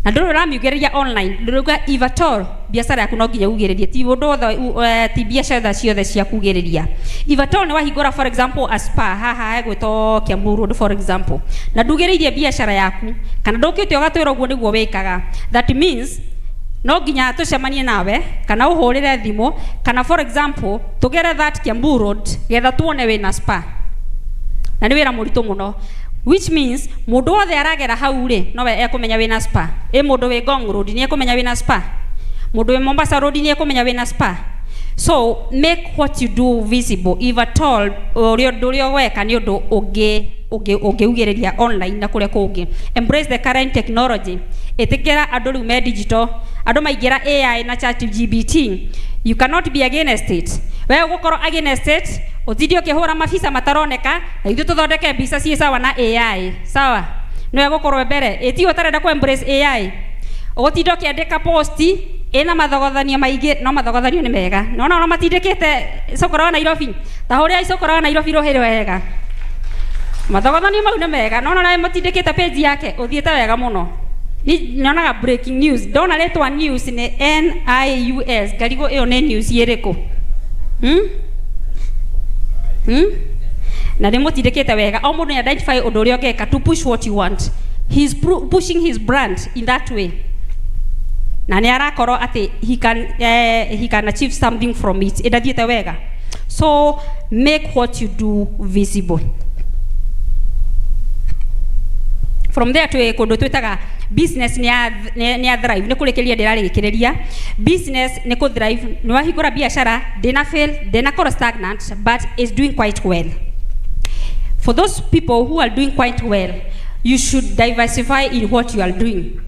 na nduri uramiugereria online, nduruga if at all biashara yaku no nginya ugererie ti undu ti biashara ciothe cia kugereria. If at all ne wahigora for example a spa haha egwito Kiambu Road for example, na ndugereirie biashara yaku kana ndukite ugatwira uguo niguo wikaga, that means no nginya tucemanie nawe kana uhurire thimu kana for example tugere that Kiambu Road getha tuone wina spa na ni wira muritu muno, which means mundu othe aragera hau ri no we ekumenya wina spa. Mundu we Ngong Road ni ekumenya wina spa, mundu we Mombasa Road ni ekumenya wina spa. So make what you do visible. If at all urio weka ni undu ugereria online na kuria kungi. Embrace the current technology. Etikira andu riu me digital, andu maingira AI na ChatGPT. You cannot be against it. Wewe ugukorwo against it, uthidio kihura mabisa mataroneka na ithu tuthondeke mbica cie sawa na AI. Sawa? No ugukorwo mbere eti utarenda ku embrace AI. Ugutindo kiandika posti ina mathogothania maingi, no mathogothanio ni mega. No no matindikite sokora wa Nairobi. Ta huria isokora wa Nairobi rohero wega. Mathogothanio mau ni mega. No no matindikite page yake uthiete wega muno. Ni nonaga breaking news. Ndona letwa news ni NIUS. Garigo iyo ni news yereko. Na demo tideketa wega. O mundu identify undu uria ogeka to push what you want. He's pushing his brand in that way. Na ni arakoro ati he can achieve something from it. Idathiete wega. So make what you do visible. From there to kundu twitaga business ni ya thrive ni kurekeria ndirarikireria. Business ni ku thrive ni wahigura biashara dina fail dina kora stagnant but is doing quite well. For those people who are doing quite well, you should diversify in what you are doing.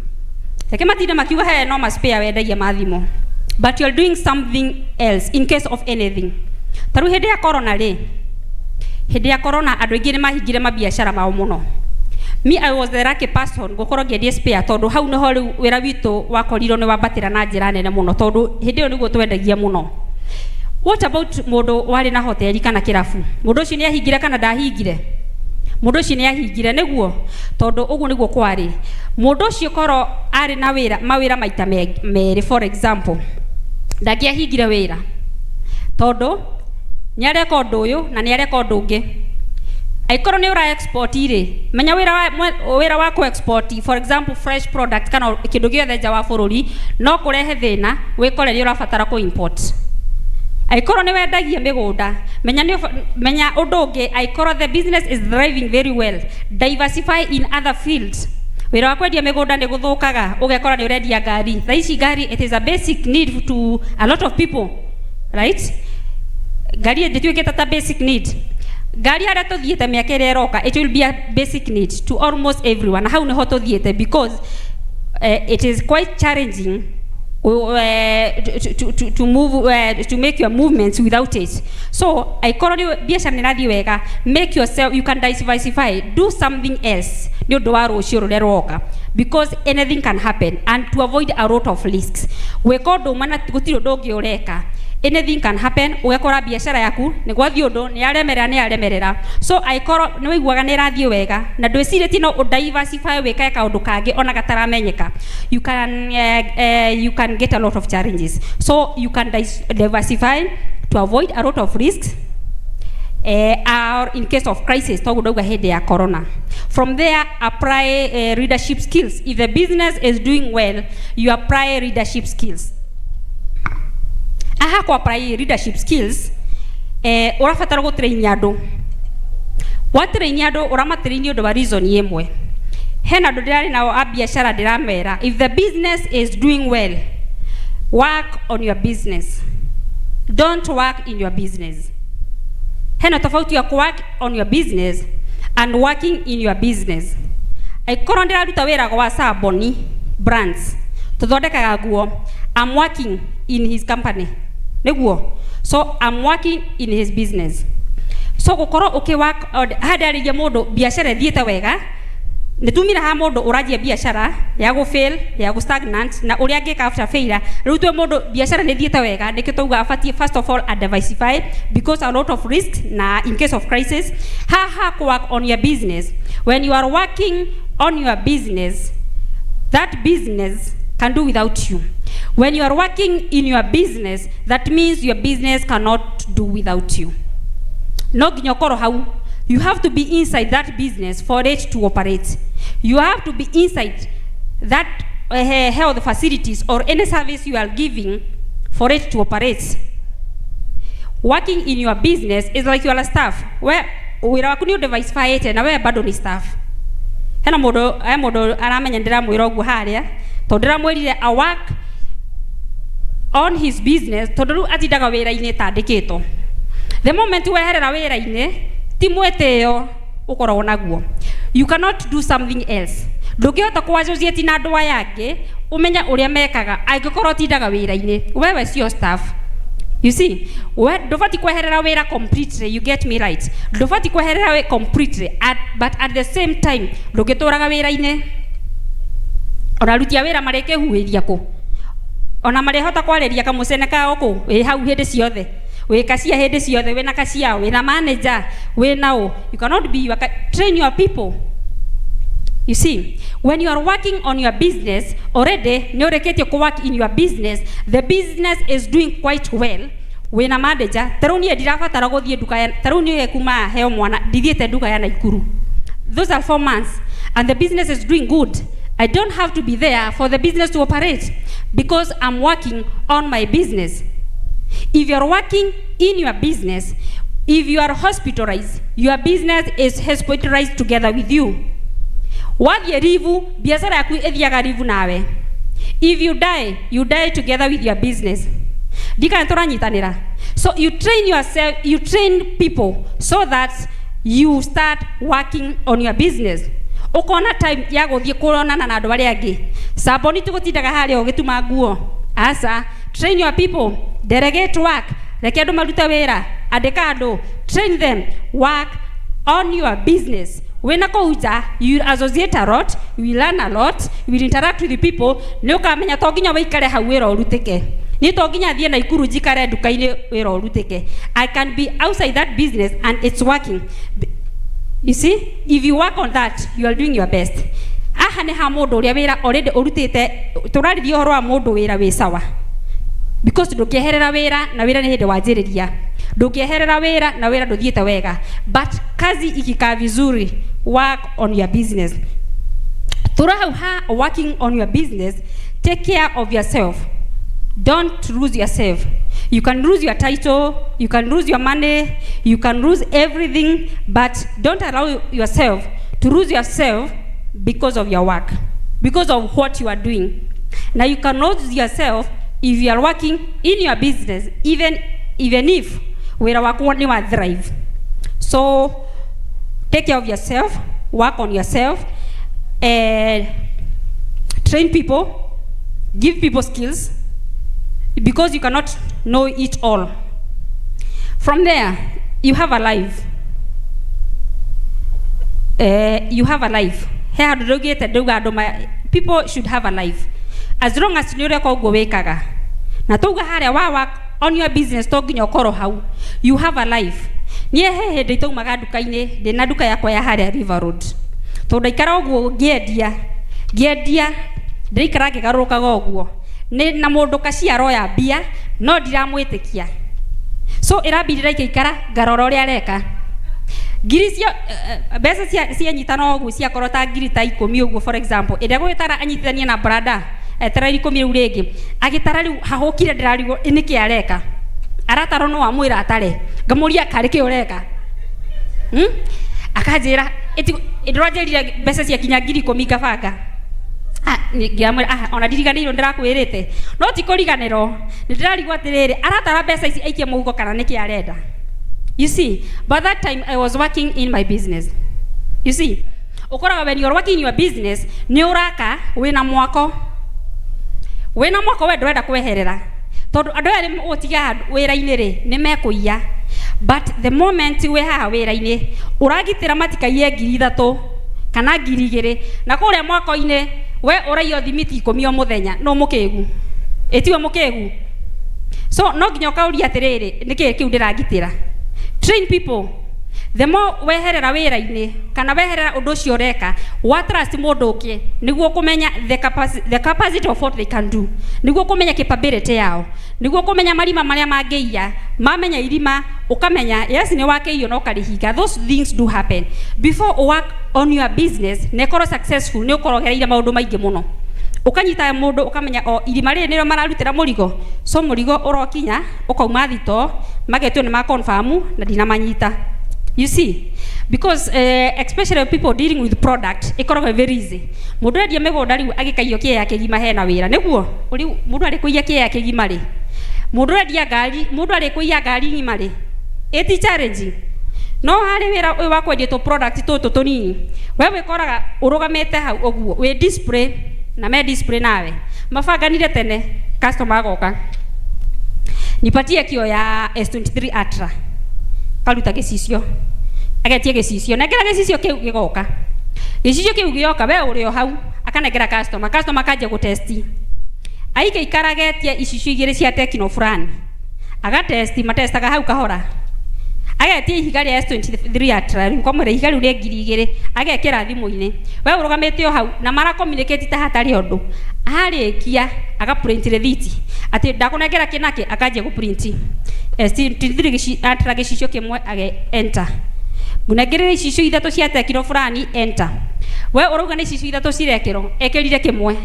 Tekema tina makiwa he no maspea wendagia mathimo, but you are doing something else in case of anything. Taru hede ya corona ri, hede ya corona andu aingi ni mahingire mabiashara mao muno. Me, I was the lucky person gukorwo ngiendie spare tondu hau niho riu wira witu wakorirwo ni wambatira na njira nene muno tondu hindi iyo niguo twendagia muno. What about mundu wari na hoteli kana kirafu? Mundu ucio ni ahingire kana ndahingire? Mundu ucio ni ahingire niguo tondu uguo niguo kwari. Mundu ucio koro ari na mawira maita meri, for example ndagiahingire wira tondu ni areka undu uyu na ni areka undu ungi. Aikoro ni ura export ire menya wira wa ku export for example fresh product kana kindu giothe nja wa bururi no kurehe thina wikore ni urabatara ku import. Aikoro ni wendagia migunda menya undu ungi. Aikoro the business is thriving very well, diversify in other fields. Wira wa kwendia migunda ni guthukaga ugekora ni urendia ngari. Thaici ngari, it is a basic need to a lot of people, right? Ngari ndituikite ta basic need. Gari ara tuthiete miaka ira iroka, it will be a basic need to almost everyone. How niho tuthiete because it is quite challenging to move to make your movements without it. So I call biashara ni rathi wega, make yourself, you can diversify, do something else ni undu wa rucio rureroka because anything can happen and to avoid a lot of risks. Weka undu mana gutiri undu ungi ureka anything can happen. Ugakora biashara yaku ni gwathie undu ni aremerera so aikoro ni wiguaga ni rathie wega na ndwicire ti no diversify weka kaundu kangi ona gataramenyeka. You can get a lot of challenges, so you can diversify to avoid a lot of risks, or in case of crisis togudoga hede ya corona. From there, apply leadership skills. If the business is doing well, you apply leadership skills. Aha, kwa apply leadership skills, urafatara go train andu. What train andu uramatrain undu wa reason yemwe. Hena ndo ndari na wa biashara ndiramera. If the business is doing well, work on your business. Don't work in your business. Hena tofauti ya work on your business and working in your business. Aikoro ndiraruta wira gwa Saboni brands tuthondekaga guo. I'm working in his company niguo, so I'm working in his business. So gukoro work hadarije mundu biashara thiete wega nitumira ha mundu urajia biashara ya go fail ya go stagnant na uria ngeka after failure rutwe mundu biashara ni thiete wega nikitauga afatie first of all diversify because a lot of risk na in case of crisis work on your business. When you are working on your business, that business can do without you. When you are working in your business, that means your business cannot do without you. No ginyokoro hau. You have to be inside that business for it to operate. You have to be inside that health facilities or any service you are giving for it to operate. Working in your business is like you are a staff. Where waku diversify it na we bado ni staff. Hena modo aramenya ndiramwira ogu haria to ndiramwirire a work on his business to ndu atindaga wira-ini tandikito. The moment weherera wira-ini timweteo ukoragwo naguo. You cannot do something else. Ndungihota kuassociate na andu aya angi umenya uria mekaga angikorwo tindaga wira-ini wewe sio staff. You see, ndufati kweherera wira completely, you get me right. Ndufati kweherera wira completely, but at the same time ndungituraga wira-ini. Ona rutia wira mareke huiria ku. Ona marehota kwariria kamucene kao ku hau hindi ciothe. We kasia hede ciothe we na kasia we na manager we now. You cannot be train your people. You see, when you are working on your business already, no rekete ko work in your business, the business is doing quite well. We na manager taruni ndirafatara guthie duka ya taruni kuma heo mwana dithiete duka ya Naikuru. Those are 4 months and the business is doing good. I don't have to be there for the business to operate because I'm working on my business. If you are working in your business, if you are hospitalized, your business is hospitalized together with you. Wathie rivu, biashara yaku ithiaga rivu nawe. If you die together with your business. Dika ntoranyitanira. So you train yourself, you train people so that you start working on your business. Ukona time ya guthie kuronana na andu aria angi. Saboni tugutindaga haria ugituma nguo. Asa, train your people, delegate work, reke andu maruta wira, andika andu, train them, work on your business. When akouja, you associate a lot, you will learn a lot, you will interact with the people, ni ukamenya to nginya waikare hau wira urutike. Ni to nginya thie Naikuru jikare duka-ini wira urutike. I can be outside that business and it's working. You see, if you work on that, you are doing your best. Aha ne ha mundu uria wira already urutite turaririo horo wa mundu wira wi sawa. Because ndukeherera wira na wira ni hindi wanjiriria. Ndukeherera wira na wira nduthiete wega. But kazi ikika vizuri, work on your business. Working on your business, take care of yourself. Don't lose yourself. You can lose your title, you can lose your money, you can lose everything, but don't allow yourself to lose yourself because of your work, because of what you are doing. Now you can lose yourself if you are working in your business, even if we are working on thrive. So take care of yourself, work on yourself, and train people, give people skills, because you cannot know it all. From there, you have a life. You have a life. People should have a life. As long as you know wekaga. Na tuga haria wa on your business to nginya ukoro hau. You have a life. Nie he hindi itaumaga nduka-ini ndina nduka yakwa ya haria River Road. To ndaikara uguo ngiendia ndaikara ngigarukaga uguo. Ni na mundu kaciaro ya mbia no ndiramwitikia. So irabidira ikikara ngarora uria areka. Ngiri cia mbeca cia nyitana uguo cia korota ngiri ta 10 uguo for example. Ida gwitara anyitithania na brada etara 10 riu ringi. Agitara riu hahukire ndirarigo niki areka. Arataro no amwira atare. Ngamuria kari ki ureka. Akajira ndirajerire mbeca cia kinya ngiri 10 ngabanga. Ngiamwira ona ndiriganirwo ndirakwirite. No ti kuriganirwo. Ndirarigwa atiriri aratara mbeca ici aikie muhuko kana niki arenda. You see, by that time I was working in my business. You see, ukoraga when you are working in your business, ni uraka wina mwako. Wina mwako we ndwenda kweherera. Tondu andu ari utiga wira-ini ri ni mekuiya. But the moment we haha wira-ini uragitira matikaiye 3,000 kana 2,000 na kuria mwako-ini we uraiyo thimiti 10 o muthenya no mukigu. Etiwe mukigu. So no nginya ukauria atiriri niki kiu ndiragitira. Train people. The more weherera wira-ini kana weherera undu ucio ureka wa trust mundu ungi niguo kumenya the capacity of what they can do, niguo kumenya capability yao, niguo kumenya marima maria mangiia mamenya irima ukamenya yes ni wakeiyo no karihinga. Those things do happen before you work on your business. Nekoro successful ni ukorogereire maundu maingi muno ukanyita mundu ukamenya o irima ri niro mararutira murigo, so murigo urokinya ukauma thito magetwe ni ma confirm na dinamanyita. You see, because especially people dealing with product ikoroga very easy. Mundu endia migunda riu agikaiyo kie yake gima hena wira niguo uri mundu ari kuiya kie yake gima ri mundu endia ngari mundu ari kuiya ngari gima ri eti challenge no hari wira uyu wa kwendia to product tutu tunini wewe koraga urugamete hau uguo we display na me display nawe mafanganire tene customer agoka nipatie kio ya S23 Ultra karuta gicicio agetie gicicio negera gicicio kiu gigoka gicicio kiu gioka we uri o hau akanegera customer kaje gutesti aike ikaragetie icicio igire cia tekino fulani agatesti matestaga hau kahora agetie ihiga ria S23 Ultra komore ihiga riu ria 2,000 agekera thimu-ini we urugamete o hau na mara communicate ta hatari ondu arikia aga print receipt ati ndakunegera kinake akaje gu print S23 Ultra gicicio kimwe age enter munegere icicio 3 cia tekino fulani enter we uruga ni icicio 3 cirekero ekerire kimwe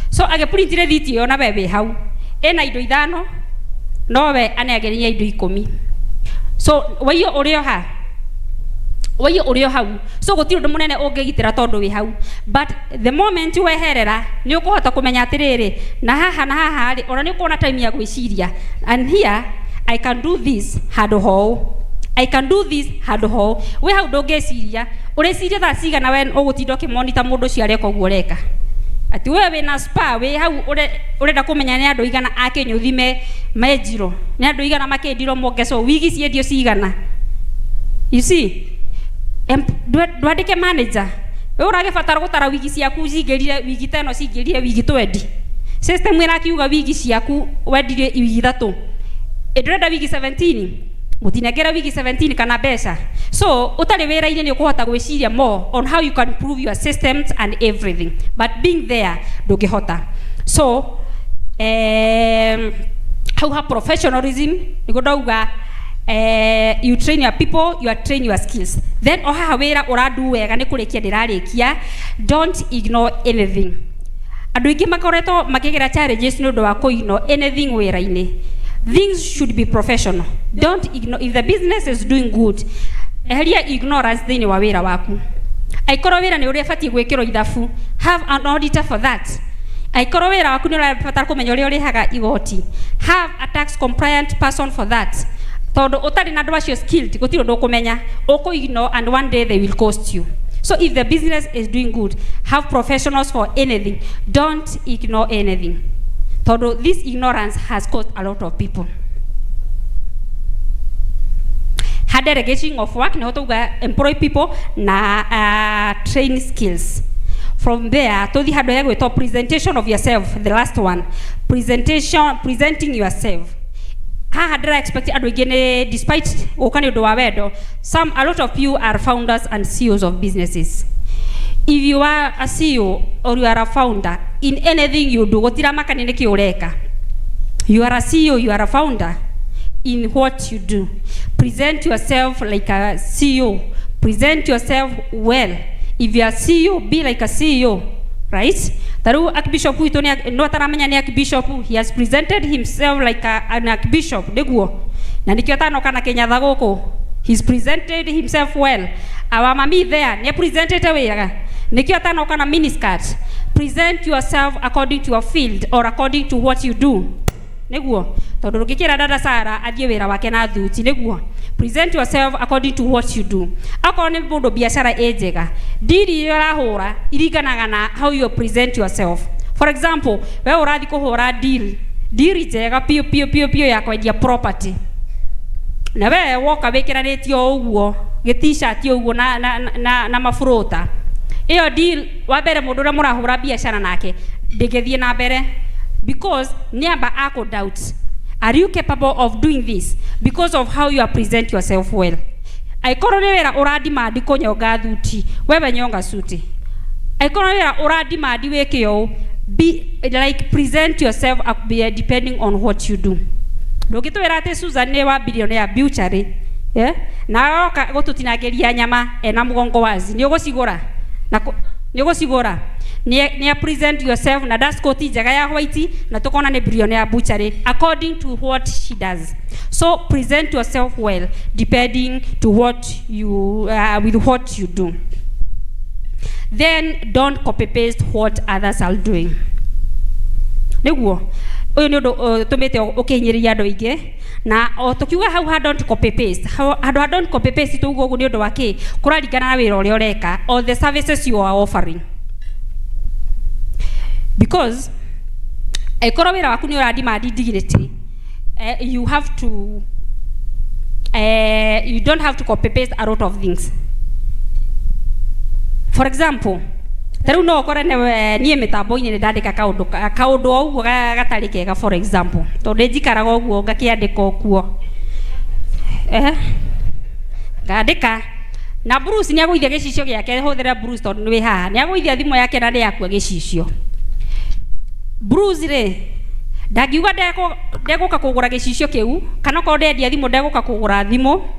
so age print receipt yo na bebe hau ena indo 5 no we anegeria indo 10. So wayo urio hau so gutiro ndu munene ungigitira tondu wi hau but the moment weherera ni ukuhota kumenya atiriri na haha ri ona ni kuona time ya gwiciria and here I can do this hard ho I can do this hard ho we hau ndungiciria uriciria tha cigana we ugutinda ukimonitor mundu cio areka uguo reka ati wewe na spa we hau urenda kumenya ni andu igana akinyuthime mejiro ni andu igana makendiro mongeso wigi ciendio cigana. You see, ndwandike manager we uragibatara gutara wigi ciaku cingirire wigi 10 cingirire wigi 20 system ira kiuga wigi ciaku wendire wigi 3 ndurenda wigi 17 mutinegera wigi 17 kana mbeca so utari wira-ini ni ukuhota gwiciria more on how you can improve your systems and everything but being there ndungihota. So how have professionalism niguo ndauga you train your people, you train your skills. Then oha wira uradu wega ni kurikia ndirarikia, don't ignore anything. Andu ingi makoretwo makigera challenges ni undu wa kuignore anything wira-ini. Things should be professional. Don't ignore. If the business is doing good, eheria ignorance thini wa wira waku. Aikoro wira ni uria fatie gwikiro ithafu, have an auditor for that. Aikoro wira waku ni urabatara kumenya uria urihaga igoti, have a tax compliant person for that. Tondu utari na andu acio skilled gutiro ndukumenya ignore and one day they will cost you. So if the business is doing good, have professionals for anything. Don't ignore anything. Tondu this ignorance has cost a lot of people. Had delegation of work ni hotuga employ people na train skills. From there, to the hard way to presentation of yourself, the last one. Presenting yourself. ha dra expect adu igene despite okani do wawedo. A lot of you are founders and CEOs of businesses. If you are a CEO or you are a founder in anything you do, gotira makanine ki ureka. You are a CEO, you are a founder in what you do. Present yourself like a CEO. Present yourself well. If you are CEO, be like a CEO, right? Taru Archbishop Huitoni no taramanya ni Archbishop. He has presented himself like an Archbishop. Deguo. Na nikiota no kana Kenya thagoko. He's presented himself well. Our mami there, ne presented away. Nikiota no kana miniskirt. Present yourself according to your field or according to what you do. Neguo. Tondu gikira dada Sara athie wira wake na thuti neguo. Present yourself according to what you do. Akoro ni mundu biashara ejega. Diri irahura iriganaga na how you present yourself. For example, we urathi kuhura deal. Diri jega pio ya kwendia property. Na we woka wikiranitio uguo, gi-t-shirt uguo na mafurota. Iyo deal wa mbere mundu ria murahura biashara nake ndingithie na mbere because niamba ako doubt. Are you capable of doing this because of how you present yourself well? Aikororera uradi madi konyoga thuti wewe nyonga suti. Aikororera uradi madi wekeo be like present yourself depending on what you do. Ndogitwera ate Susan ne wa billionaire butchery na oka gotutinageria nyama na mugongo wazi ni ugucigura na ni ugucigura ni present yourself na das koti jaga ya white na tukona ne billionaire butchery according to what she does. So present yourself well depending to what you with what you do. Then don't copy paste what others are doing. Neguo oyo ni ndo tumete okinyiria ndo ige na otukiuga how don't copy paste how don't copy paste tugo guo ni ndo wake kuraringana na wira uri oreka or the services you are offering. Because ekoro wira waku ni uradi madi dignity, you have to you don't have to copy paste a lot of things. For example, taru no okora ne nie metambo ine ndandika kaundu oguo gatari kega. For example, to ndijikaraga oguo ngakiandika okuo ngandika na Bruce ni agũithia gĩcicio gĩake hũthĩra Bruce tondũ nĩ haha ni agũithia thimo yake na ndĩakua gĩcicio. Bruce re ndagiuga ndegũka kũgũra gĩcicio kĩu kana ko ndendia thimo ndegũka kũgũra thimo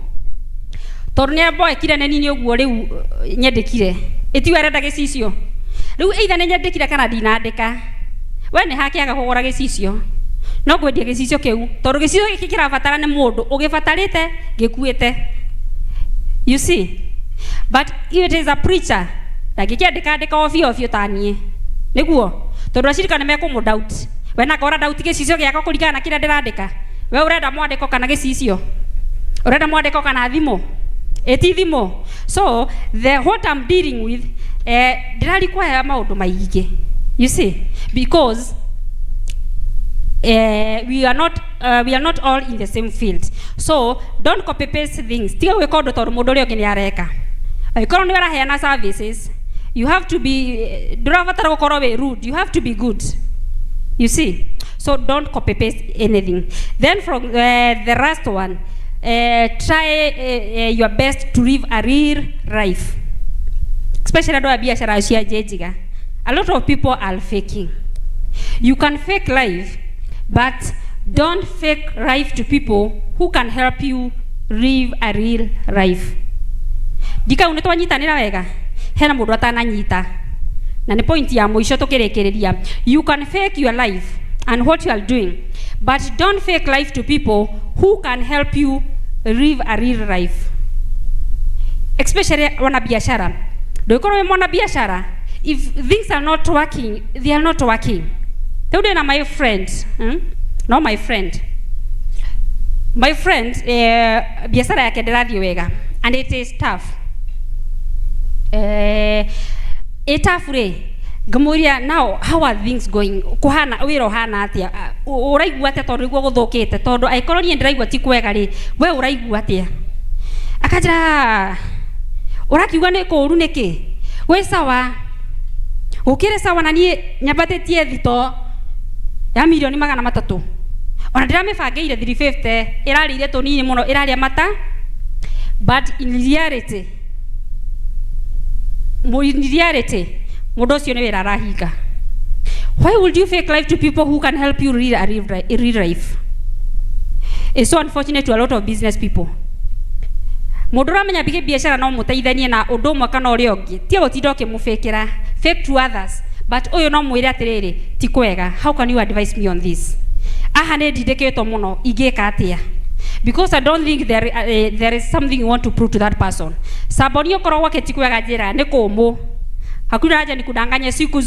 tondũ nĩ amboekire nĩ nini ũguo rĩu nyendekire itiwe arenda gĩcicio rĩu either nĩ nyendekire kana ndinandĩka we nĩ hakĩaga kũgũra gĩcicio no ngwendia gĩcicio kĩu tondũ gĩcicio gĩkĩ kĩrabatara nĩ mũndũ ũgĩbatarĩte gĩkuĩte. You see, but if it is a preacher ndagĩkĩandĩka ofio tanie nĩguo tondu acirikana mekumudoubt we na kora doubt gĩcicio gĩakwa kũringana na kĩrĩa ndĩrandĩka. We ũrenda mwandĩko kana gĩcicio, ũrenda mwandĩko kana thimo, eti thimo. So what I'm dealing with ndĩrarikwa maũndũ maingĩ. You see, because we are not all in the same field. So don't copy paste things. Tiga gwĩka ũndũ tondũ mũndũ ũrĩa ũngĩ nĩ areka. Angĩkorwo nĩ ũraheana services, you have to be ndũrabatara gũkorwo wĩ rude, you have to be good. You see, so don't copy paste anything. Then from the last one, try your best to live a real life, especially ndo biashara cia jejiga. A lot of people are faking. You can fake life, but don't fake life to people who can help you live a real life. Dika unetwanyitanira wega hena mundu atananyita na ni point ya muisho tukirekereria. You can fake your life and what you are doing, but don't fake life to people who can help you live a real life, especially wana biashara. Ndoikoro we mwana biashara, if things are not working, they are not working. Teude na my friend, no my friend biashara yake ndirathie wega and it is tough. Etafure ngamuria now how are things going kuhana wira hana atia uraigua atia tondu igua guthukite tondu aikorwo nie ndiraigua ti kwega ri we uraigua atia akaja urakiuga ni kuru niki we sawa ukire sawa na nie nyambatitie thito ya milioni 300 ona ndiramĩbangĩire 350 ĩrarĩire tũnini mũno ĩrarĩa mata, but in reality mũndũ ũcio nĩ wĩra arahinga. Why would you fake life to people who can help you read life? It's so unfortunate to a lot of business people. Mũndũ ũramenya biacara no mũteithanie na ũndũ ũmwe kana ũrĩa ũngĩ, ti gũtinda ũkĩmũbĩkĩra fake to others, but ũyũ no mwĩre atĩrĩrĩ ti kwega. How can you advise me on this? Aha nĩ ndindĩkĩtwo mũno, ingĩka atĩa? Because I don't think there is something you want to prove to that person. Saboni ũkorwo gwake ti kwega njĩra nĩ kũmũ, hakuna haja ni kudanganya siku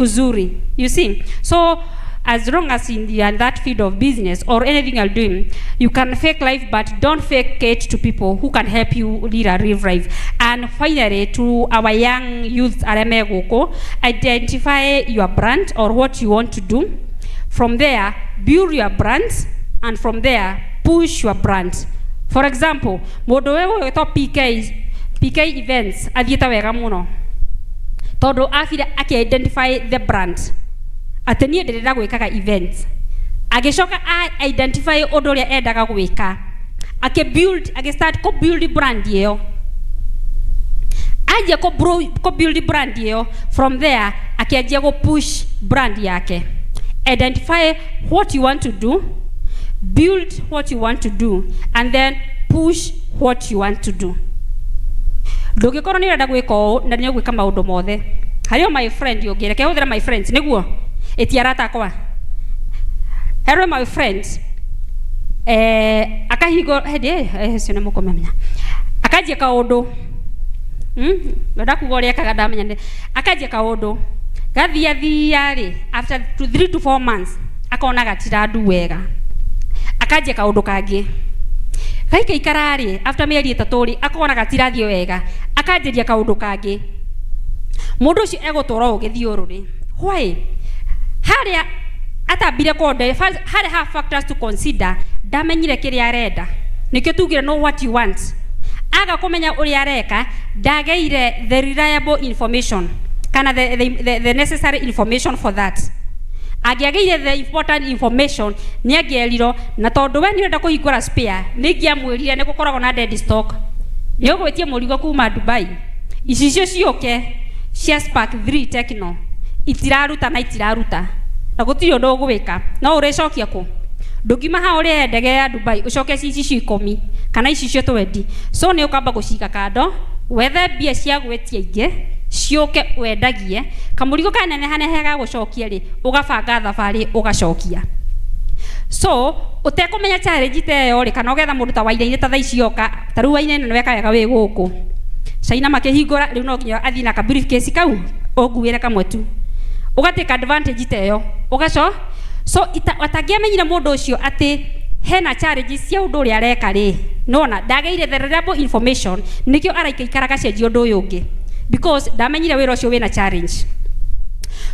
zuri. You see, so as long as in that field of business or anything you're doing, you can fake life, but don't fake it to people who can help you lead a real life. And finally, to our young youth, identify your brand or what you want to do. From there, build your brand, and from there, push your brand. For example, mũndũ wewe wĩtwo PK events athiĩte wega mũno tondũ afire aki-identify the brand. Atĩ niĩ ndĩrenda gwĩkaga events, agĩcoka identify ũndũ ũrĩa endaga gwĩka, agĩstart kũ-build brand ĩyo, anjia kũ-build brand ĩyo. From there akĩanjia kũ-push brand yake. Identify what you want to do, build what you want to do, and then push what you want to do. Ndũngĩkorwo nĩ ũrenda gwĩka ũũ na nĩ ũgwĩka maũndũ mothe. Harĩ my friend ũngĩreke hũthĩra my friends nĩguo ĩtiarata kwa. Hello my friends, akahingo cio nĩ mũkomemenya akanjia kaũndũ ndenda kuga ũrĩa ekaga ndamenya akanjia kaũndũ gathiathia-rĩ, after 3 to 4 months akona gatirandu wega, akanjia kaũndũ kangĩ gaikaikara-rĩ, after mĩeri 3-rĩ akona gatirathiĩ wega, akanjĩria kaũndũ kangĩ. Mũndũ ũcio egũtũra ũgĩthiũrũrĩ. Why? Harĩa atambire konde, harĩa have factors to consider, ndamenyire kĩrĩa arenda. Nĩkĩo tugire know what you want. Aga kũmenya ũrĩa areka, ndageire the reliable information kana the necessary information for that. Angĩageire the important information nĩ angĩerirwo, na tondũ we nĩ ũrenda kũhingũra spare, nĩ ngĩamwĩrire nĩ gũkoragwo na dead stock. Nĩ ũgwĩtie mũrigo kuma Dubai, icicio ciũke cia Spark 3 Techno itiraruta na gũtirĩ ũndũ ũgwĩka, no ũrĩcokia kũ? Ndũngima ha ũrĩa ndege ya Dubai ũcoke icicio 10 kana icicio 20. So nĩ ũkamba gũcika kando, wethe mbia cia gwĩtia ingĩ ciũke wendagie, kamũrigo kanenehanehe ga gũcokia-rĩ ũgabanga thabarĩ ũgacokia. So ũtekũmenya challenge ta ĩyo-rĩ, kana ũgetha mũndũ ta Wainainĩ ta thaa ici yoka, ta rĩu Wainainĩ nĩ weka wega wĩ gũkũ China makĩhingũra, rĩu no nginya athiĩ na ka briefcase kau ũnguĩre kamwe tu, ũgatake advantage ta ĩyo ũgaco. So atangĩamenyire mũndũ ũcio atĩ hena challenges cia ũndũ ũrĩa areka-rĩ, nona ndageire the reliable information, nĩkĩo araikaikaraga cenjia ũndũ ũyũ ũngĩ, because ndamenyire wĩra ũcio wĩna challenge.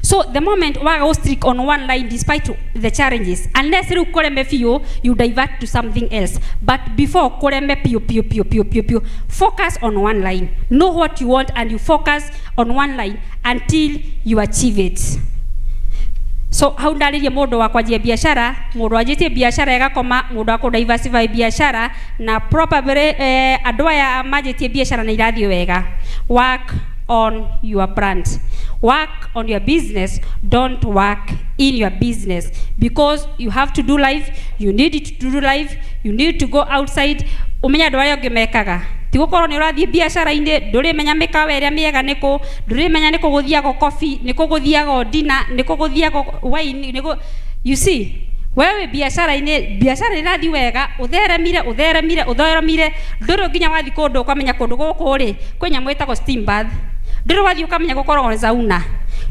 So the moment waga go strict on one line despite the challenges, unless you kureme few, you divert to something else. But before kureme pio, focus on one line. Know what you want and you focus on one line until you achieve it. So how ndaririe mũndũ wa kwanjia biashara, mũndũ wanjĩtie biashara egakoma, mũndũ wa diversify biashara, na probably andũ aya manjĩtie biashara na irathiĩ wega. Work on your brand. Work on your business. Don't work in your business, because you have to do life. You need to do life. You need to go outside. Umenya andũ arĩa angĩ mekaga, ti gũkorwo nĩ ũrathiĩ biacara-inĩ ndũrĩmenya mĩkawa ĩrĩa mĩega nĩkũ, ndũrĩmenya nĩkũ gũthiago coffee, nĩkũ gũthiago dinner, nĩkũ gũthiago wine, nĩkũ. You see, wewe biacara-inĩ, biacara ĩrathiĩ wega, ũtheremire, ndũrĩ nginya wathiĩ kũndũ ũkamenya kũndũ gũkũ-rĩ kwĩ nyamũ ĩtagwo steam bath, ndũrĩ wathiĩ ũkamenya gũkoragwo na sauna,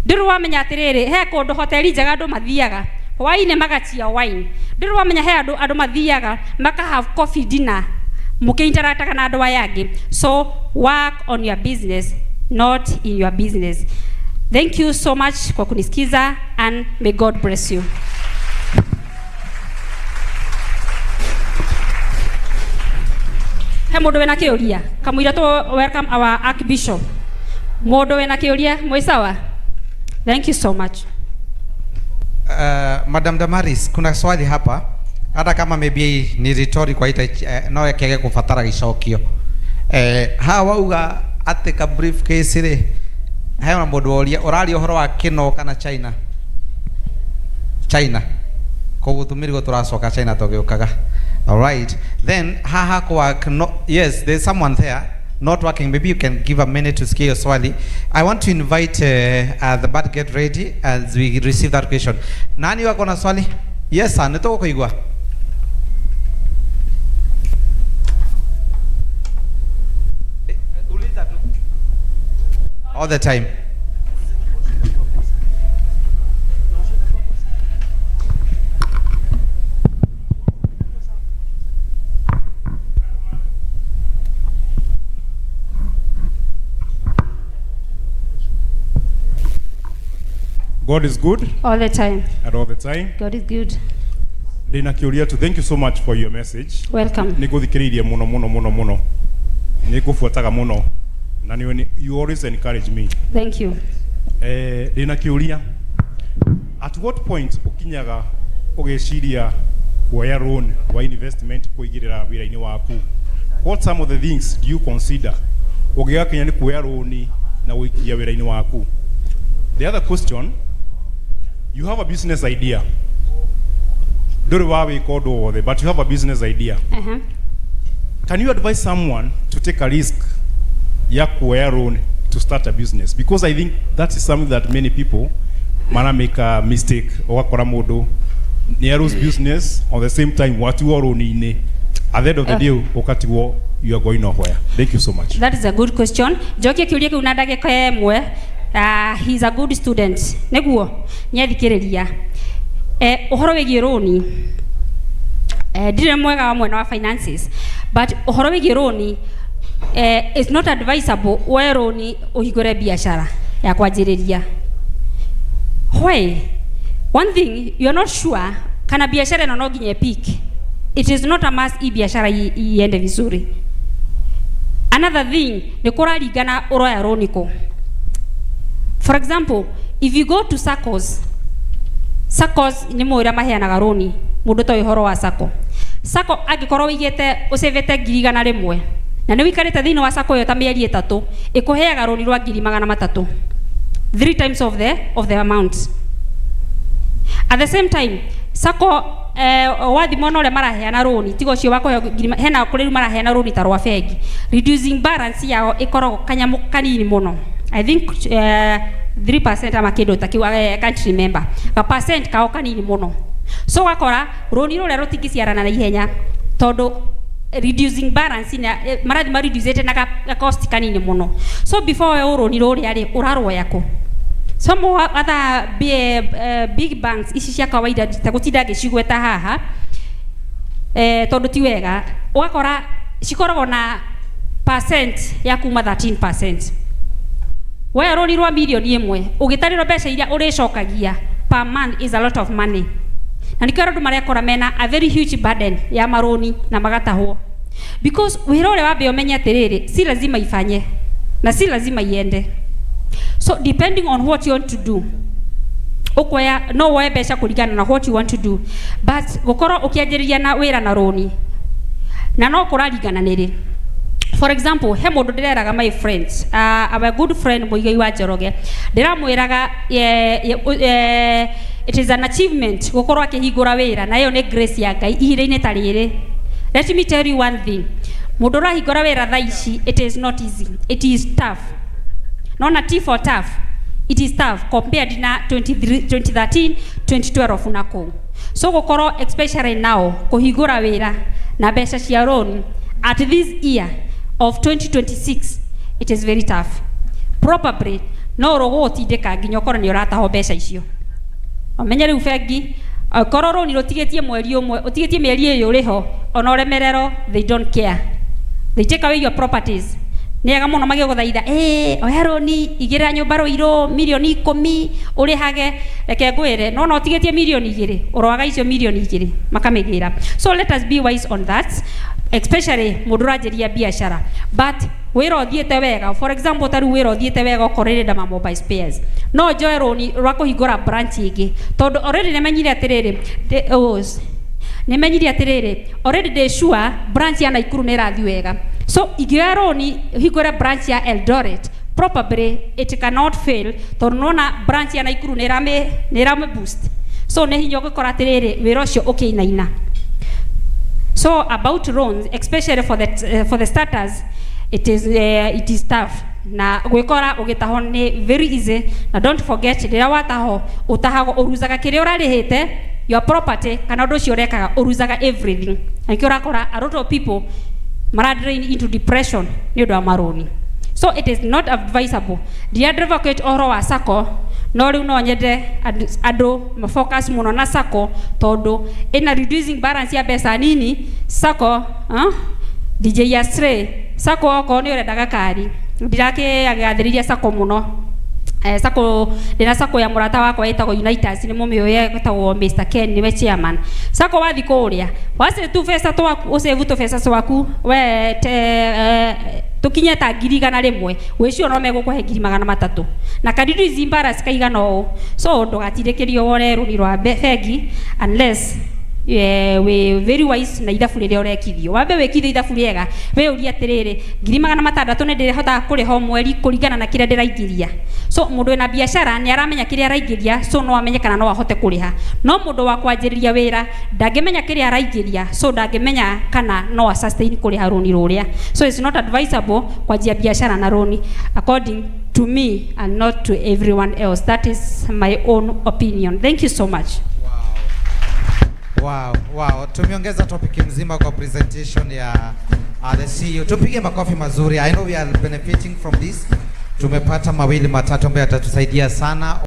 ndũrĩ wamenya atĩrĩrĩ he kũndũ hoteli njega andũ mathiaga hwaĩ-inĩ magachia wine, ndũrĩ wamenya he andũ mathiaga maka have coffee dinner mũkĩinteractaga na andũ aya angĩ. So work on your business, not in your business. Thank you so much kwa kunisikiza, and may God bless you. He mũndũ wĩna kĩũria kamũira to welcome our Archbishop. Mũndũ wĩna kĩũria mwĩ sawa? Thank you so much. Madam Damaris, kuna swali hapa, hata kama maybe ni rhetoric kwa ita no yakege kufatara gicokio. Hawa uga ate ka briefcase ri hema mundu oria urari uhoro wa kino kana China. Koguo tumirigo turacoka China tugiukaga. All right. Then haha kwa yes, there's someone there not working. Maybe you can give a minute to scale swali. I want to invite the band get ready as we receive that question. Nani wako na swali? Yes sir, nitoko kuigwa. All the time. God is good. All the time. And all the time. God is good. Dina Kiuria, thank you so much for your message. Welcome. Niguthikiriria muno. Nigufuataga muno. Na you always encourage me. Thank you. Dina Kiuria, at what point ukinyaga ugeciria kuoya loan wa investment kuigirira wira-ini waku? What some of the things do you consider ugigakinya ni kuoya loan na wikia wira-ini waku? The other question, you have a business idea. But you have a business idea. Can you advise someone to take a risk ya kuoya loan to start a business? Because I think that is something that many people make a mistake. Wakora modo nearus business on the same time what you are owning. At the end of the day, wakati wo you are going nowhere. Thank you so much. That is a good question. Jokia kiuria kiu nadage kwa mwe. He's a good student. Neguo nyathikiriria. Uhoro wigie roni. Ndire mwega wa mwena wa finances. But uhoro wigie roni it's not advisable we roni uhigore biashara ya kwanjiriria. Why? One thing you are not sure kana biashara ino no nginye peak. It is not a must biashara iende vizuri. Another thing ni kuraringana uroya roni ko. For example, if you go to SACCOs ni mwira maheanaga roni, mundu to ihoro wa SACCO. SACCO agikorwo wigete usevete ngiri igana rimwe. Na ni wikarite thini wa SACCO yo ta mieri 3, ikuheaga roni rwa ngiri 300. 3 times of the amount. At the same time, SACCO wathi mono le maraheana roni, tigo cio wako hena kuri maraheana roni ta rwa fegi. Reducing balance yao ikoragwo kanyamu kanini muno. I think 3% ama kido takiwa can't remember. A percent kao kanini muno. So wakora roni role rutingiciarana na ihenya todo reducing balance ina maradi ma reduce na cost kanini muno. So before roni role ari urarwa yako. Some other big banks ici cia kawaida tagutinda gicigweta haha todo ti wega wakora cikoragwo na percent ya kuma 13%. Where roni rwa milioni imwe ugitariro mbeca iria uricokagia per month is a lot of money. Na nikio andu marekora mena a very huge burden ya maroni na magatahwo. Because wira ule wabe umenye atiriri si lazima ifanye na si lazima iende. So depending on what you want to do, ukoya no woe mbeca kuringana na what you want to do. But gukorwo ukianjiriria na wira na roni na no kuraringana niri. For example, he mundu ndireraga my friends, our good friend Muigai wa Njoroge, ndiramwiraga it is an achievement gukorwo akihingura wira na iyo ni grace ya Ngai ihire-ini ta riri. Let me tell you one thing, mundu rahingura wira tha ici, it is not easy, it is tough. Nona T for tough, it is tough compared na 2013 2012 nako. So gukorwo especially now kuhingura wira na mbeca cia loan at this year of 2026, it is very tough. Probably no rogo utindika nginya ukora ni urataho mbeca icio. Omenya riu fegi kororo ni rotigetie mweri umwe utigetie mieri iyo uriho ona uremerero, they don't care. They take away your properties. Niaga muno magio guthaitha oya roni igira nyumba roiro milioni 10 urihage reke ngwire no utigetie milioni 2 urwaga icio milioni 2 makamigira. So let us be wise on that, especially mundu ranjiria biashara. But wira othiete wega, for example taru wira othiete wega okorere Dama mobile spares, no joe roni rwako higora branch ingi tondu already nemenyire atiriri nemenyire atiriri already de sure branch ya Naikuru ne rathi wega, so igioya roni higora branch ya Eldoret probably it cannot fail tondu nona branch ya Naikuru ne rame boost, so ne hinyo gukora atiriri wira ucio ukinaina. So about loans, especially for the starters, it is tough. Na gwikora ugitaho ni very easy. Na don't forget rira wataho utahago uruzaga kire urarihite your property kana ndo cio rekaga uruzaga everything. And kirakora a lot of people drain into depression ni ndo amaroni. So it is not advisable. The advocate oro wa sako no riu no nyende ado focus muno na sako todo ina reducing balance ya pesa nini sako DJ ya stray sako ko ni urendaga kari ndirake agathiriria sako muno sako dena sako ya murata wakwa etagwo United ni mumio ye etagwo Mr Ken ni we chairman sako wathi kuria wase tu pesa twaku usevu tu pesa twaku we tukinye ta girigana rimwe wecio no megukuhe 300 na kadiru izimbara sikaigana o so ndugatirekerio wore runi rwa begi unless we very wise na ithabu riria urekithio wambe wekithie ithabu riega we uria atiriri 600 ne ndirehota kuriho mweri kuringana na kiria ndiraingiria, so mundu ena biashara ni aramenya kiria araingiria, so no amenye kana no ahote kuriha, no mundu wa kwanjiriria wira ndangimenya kiria araingiria, so ndangimenya kana no sustain kuriha runi ruria, so it's not advisable kwanjia biashara na runi according to me and not to everyone else. That is my own opinion. Thank you so much. Wow. Tumeongeza topic mzima kwa presentation ya the CEO. Tupige makofi mazuri. I know we are benefiting from this. Tumepata mawili matatu ambayo yatatusaidia sana.